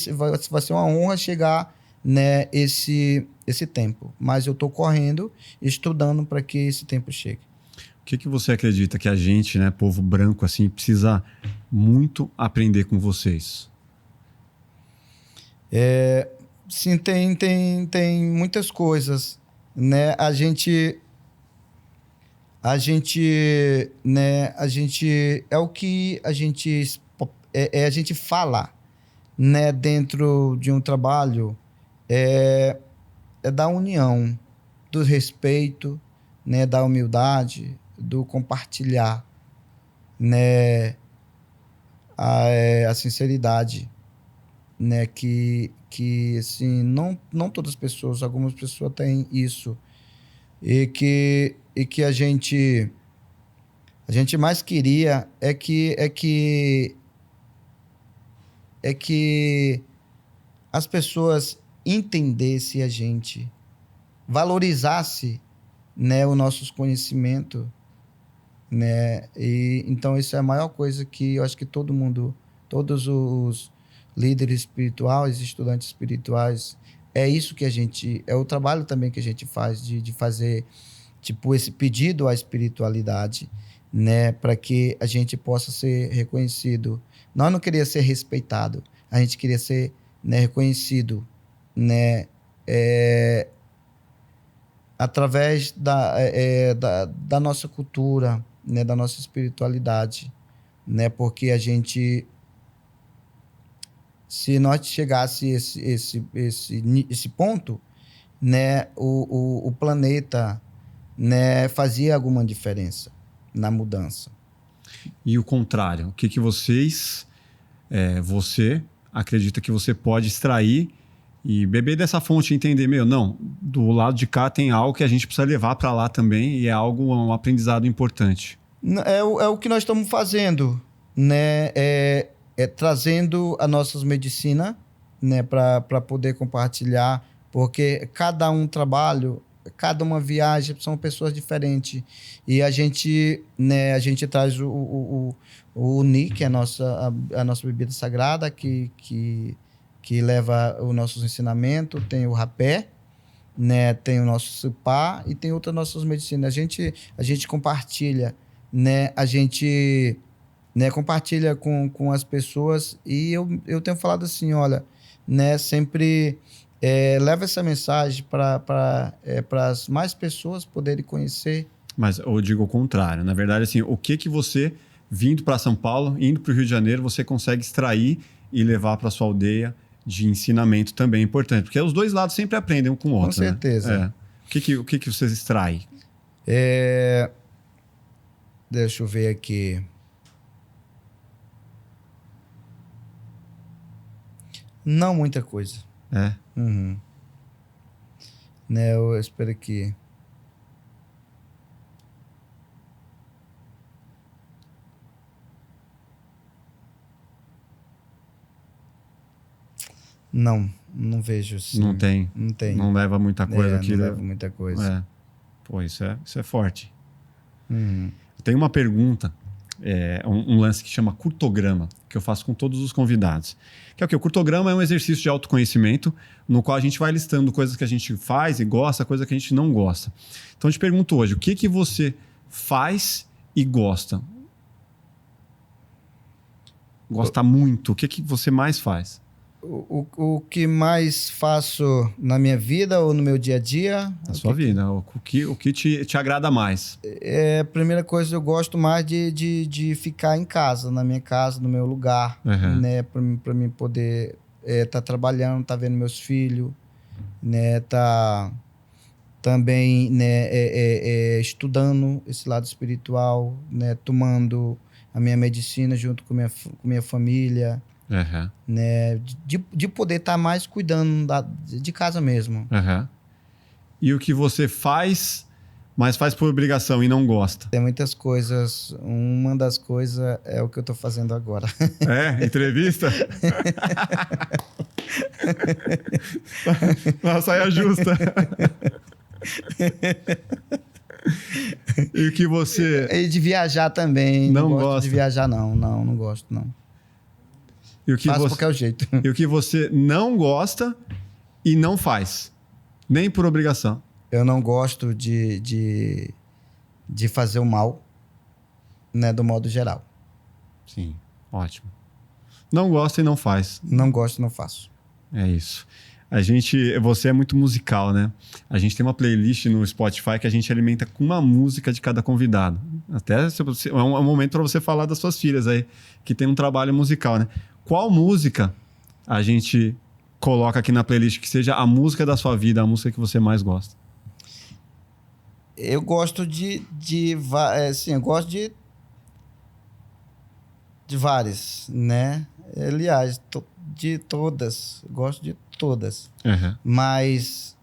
vai ser uma honra chegar, né, esse tempo. Mas eu estou correndo, estudando para que esse tempo chegue. O que você acredita que a gente, né, povo branco, assim, precisa muito aprender com vocês? Sim, tem muitas coisas, né? A gente, né? A gente é o que a gente fala, né? Dentro de um trabalho é da união, do respeito, né? Da humildade, do compartilhar, né? A sinceridade, né? Que assim, não todas as pessoas, algumas pessoas têm isso, e que a gente mais queria é que as pessoas entendessem a gente, valorizasse, né, o nosso conhecimento, né? E então isso é a maior coisa que eu acho que todos os líderes espirituais, estudantes espirituais, é isso que é o trabalho também que a gente faz de fazer tipo esse pedido à espiritualidade, né, para que a gente possa ser reconhecido. Nós não queríamos ser respeitado, a gente queria ser, né, reconhecido, né, através da nossa cultura, né, da nossa espiritualidade, né, porque a gente, se nós chegasse esse ponto, né, o planeta, né, fazia alguma diferença na mudança. E o contrário, o que você acredita que você pode extrair e beber dessa fonte e entender, não, do lado de cá tem algo que a gente precisa levar para lá também e é um aprendizado importante. É o que nós estamos fazendo, né? Trazendo a nossas medicina, né, para poder compartilhar, porque cada um trabalho, cada uma viagem são pessoas diferentes, e a gente traz o Uni, que é a nossa bebida sagrada, que leva os nossos ensinamentos, tem o rapé, né? Tem o nosso CIPA e tem outras nossas medicinas. A gente compartilha, né? A gente, né, compartilha com as pessoas e eu tenho falado assim, olha, né, sempre leva essa mensagem para as mais pessoas poderem conhecer. Mas eu digo o contrário. Na verdade, assim, o que você, vindo para São Paulo, indo para o Rio de Janeiro, você consegue extrair e levar para sua aldeia de ensinamento também importante? Porque os dois lados sempre aprendem um com o outro. Com certeza. Né? O que vocês extraem? Deixa eu ver aqui. Não muita coisa. Uhum. Né, eu espero que... Não vejo. Assim. Não tem. Não tem. Não leva muita coisa aqui. Não leva muita coisa. Pô, isso é forte. Uhum. Tem uma pergunta, um lance que chama curtograma, que eu faço com todos os convidados. Que é o quê? O curtograma é um exercício de autoconhecimento no qual a gente vai listando coisas que a gente faz e gosta, coisas que a gente não gosta. Então eu te pergunto hoje, o que você faz e gosta? Gosta muito. O que você mais faz? O que mais faço na minha vida ou no meu dia a dia? Na sua vida. O que te agrada mais? A primeira coisa, eu gosto mais de ficar em casa, na minha casa, no meu lugar, né? Para mim poder tá trabalhando, tá vendo meus filhos, né? Tá também, né? Estudando esse lado espiritual, né? Tomando a minha medicina junto com minha família. Né, de poder estar mais cuidando de casa mesmo. E o que você faz, mas faz por obrigação e não gosta? Tem muitas coisas. Uma das coisas é o que eu estou fazendo agora. Entrevista? Uma saia justa. E o que você... E de viajar também. Não gosto gosta? de viajar, não gosto, não. E o que Faço porque é o jeito. E o que você não gosta e não faz? Nem por obrigação. Eu não gosto de fazer o mal, né, do modo geral. Sim, ótimo. Não gosta e não faz. Não gosto e não faço. É isso. Você é muito musical, né? A gente tem uma playlist no Spotify que a gente alimenta com uma música de cada convidado. Até é um momento para você falar das suas filhas aí, que tem um trabalho musical, né? Qual música a gente coloca aqui na playlist que seja a música da sua vida, a música que você mais gosta? Eu gosto eu gosto de várias, né? Aliás, de todas. Gosto de todas. Mas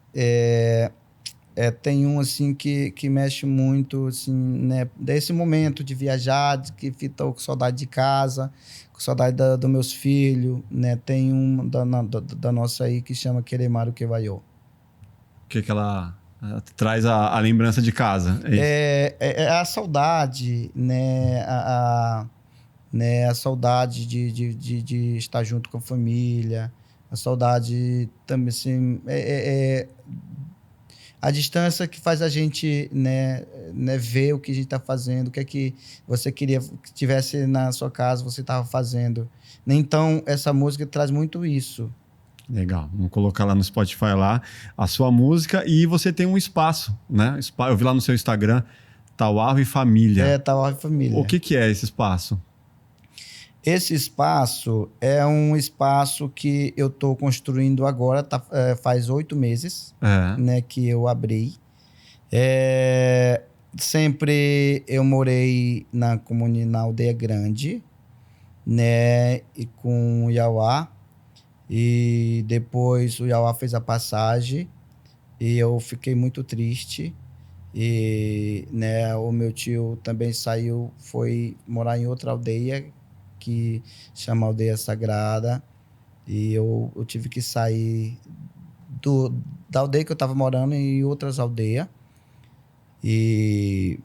tem um assim que mexe muito, assim, né? Desse momento de viajar, de que estou com saudade de casa, com saudade dos meus filhos, né? Tem um da nossa aí que chama Queremaru Kevaiô. Que ela traz a lembrança de casa. É a saudade, né? Né? A saudade de estar junto com a família, a saudade também, assim, a distância que faz a gente, né, ver o que a gente está fazendo, o que é que você queria que tivesse na sua casa, você estava fazendo. Então, essa música traz muito isso. Legal, vamos colocar lá no Spotify lá a sua música e você tem um espaço, né? Eu vi lá no seu Instagram, Tauarro e Família. Tauarro e Família. O que é esse espaço? Esse espaço é um espaço que eu estou construindo agora, faz 8 meses, né, que eu abri. Sempre eu morei na aldeia grande, né, e com o Iauá. E depois o Iauá fez a passagem e eu fiquei muito triste. E, né, o meu tio também saiu, foi morar em outra aldeia, que chama Aldeia Sagrada, e eu tive que sair da aldeia que eu estava morando em outras aldeias, e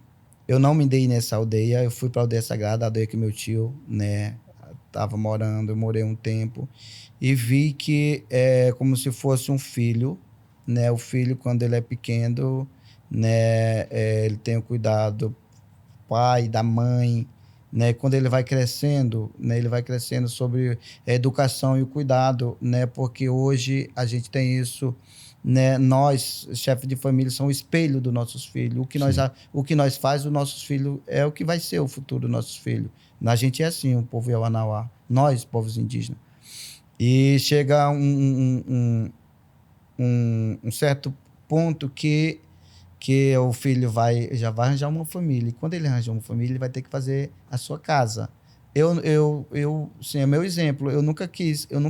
eu não me dei nessa aldeia, eu fui para a Aldeia Sagrada, a aldeia que meu tio, né, estava morando. Eu morei um tempo e vi que é como se fosse um filho, né, o filho, quando ele é pequeno, né, ele tem o cuidado do pai, da mãe, né, quando ele vai crescendo, né, ele vai crescendo sobre a educação e o cuidado, né, porque hoje a gente tem isso, né, nós, chefes de família, são o espelho dos nossos filhos. O que nós faz os nossos filhos é o que vai ser o futuro dos nossos filhos. A gente é assim, o povo Yawanawá, nós, povos indígenas. E chega um certo ponto que o filho já vai arranjar uma família. E quando ele arranjar uma família, ele vai ter que fazer a sua casa. Sim, é meu exemplo. Eu nunca quis, eu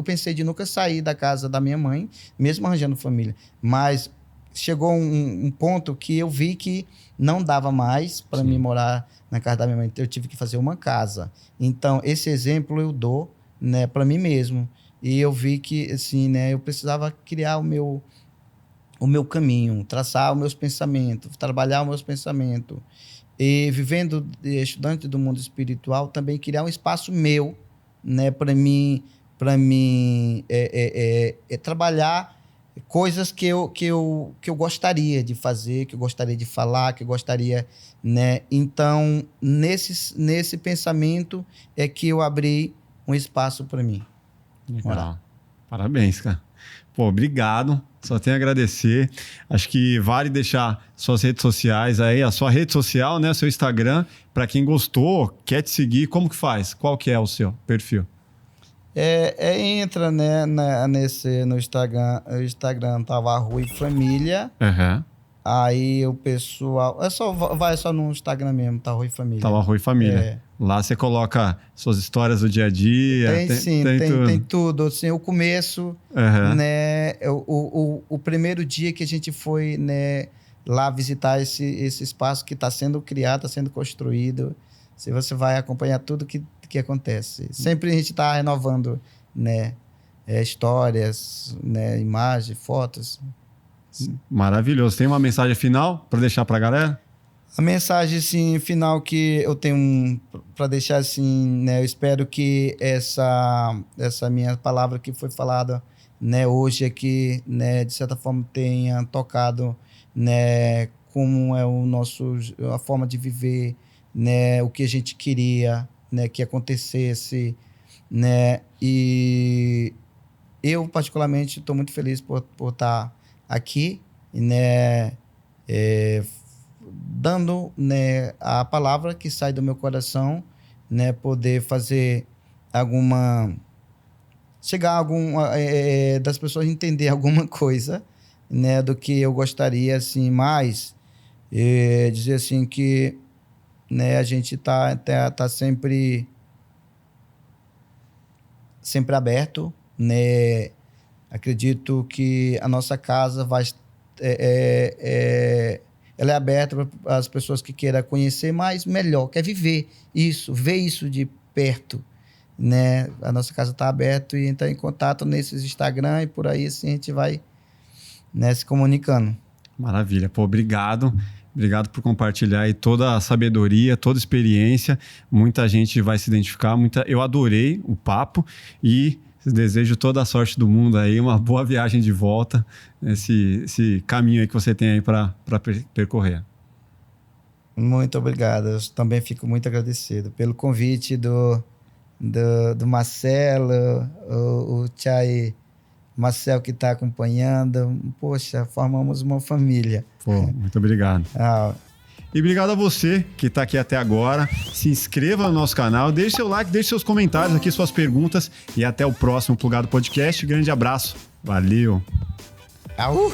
pensei de nunca sair da casa da minha mãe, mesmo arranjando família. Mas chegou um ponto que eu vi que não dava mais para mim morar na casa da minha mãe. Eu tive que fazer uma casa. Então, esse exemplo eu dou, né, para mim mesmo. E eu vi que, assim, né, eu precisava criar o meu caminho, traçar os meus pensamentos, trabalhar os meus pensamentos. E vivendo estudante do mundo espiritual, também criar um espaço meu, né, para mim trabalhar coisas que eu gostaria de fazer, que eu gostaria de falar, que eu gostaria, né? Então, nesse pensamento é que eu abri um espaço para mim. Legal. Parabéns, cara. Pô, obrigado. Só tenho a agradecer. Acho que vale deixar suas redes sociais aí, a sua rede social, né, seu Instagram, para quem gostou, quer te seguir, como que faz? Qual que é o seu perfil? Entra, né, no Instagram, tava Rui Família. Uhum. Aí o pessoal, vai só no Instagram mesmo, tá Rui Família. Tá lá Rui Família. Lá você coloca suas histórias do dia a dia. Tem tudo. Assim, o começo, né, o primeiro dia que a gente foi, né, lá visitar esse espaço que está sendo criado, está sendo construído. Você vai acompanhar tudo que acontece. Sempre a gente está renovando, né, histórias, né, imagens, fotos. Maravilhoso. Tem uma mensagem final para deixar para a galera? A mensagem assim, final que eu tenho para deixar assim, né, eu espero que essa minha palavra que foi falada, né, hoje aqui, né, de certa forma tenha tocado, né, como é a forma de viver, né, o que a gente queria, né, que acontecesse, né, e eu particularmente estou muito feliz por estar aqui, né, dando, né, a palavra que sai do meu coração, né, poder fazer das pessoas entender alguma coisa, né, do que eu gostaria, assim, mais dizer assim que, né, a gente tá sempre aberto, né. Acredito que a nossa casa ela é aberta para as pessoas que queiram conhecer mais, melhor, quer viver isso, ver isso de perto, né? A nossa casa está aberta e entrar em contato nesses Instagram e por aí assim a gente vai, né, se comunicando. Maravilha. Pô, obrigado. Obrigado por compartilhar aí toda a sabedoria, toda a experiência. Muita gente vai se identificar. Eu adorei o papo e desejo toda a sorte do mundo aí, uma boa viagem de volta, esse caminho aí que você tem aí para percorrer. Muito obrigado. Eu também fico muito agradecido pelo convite do Marcelo, o Chay Marcelo que está acompanhando. Poxa, formamos uma família. Pô, muito obrigado. E obrigado a você que está aqui até agora. Se inscreva no nosso canal, deixe seu like, deixe seus comentários aqui, suas perguntas. E até o próximo Plugado Podcast. Grande abraço. Valeu. Au!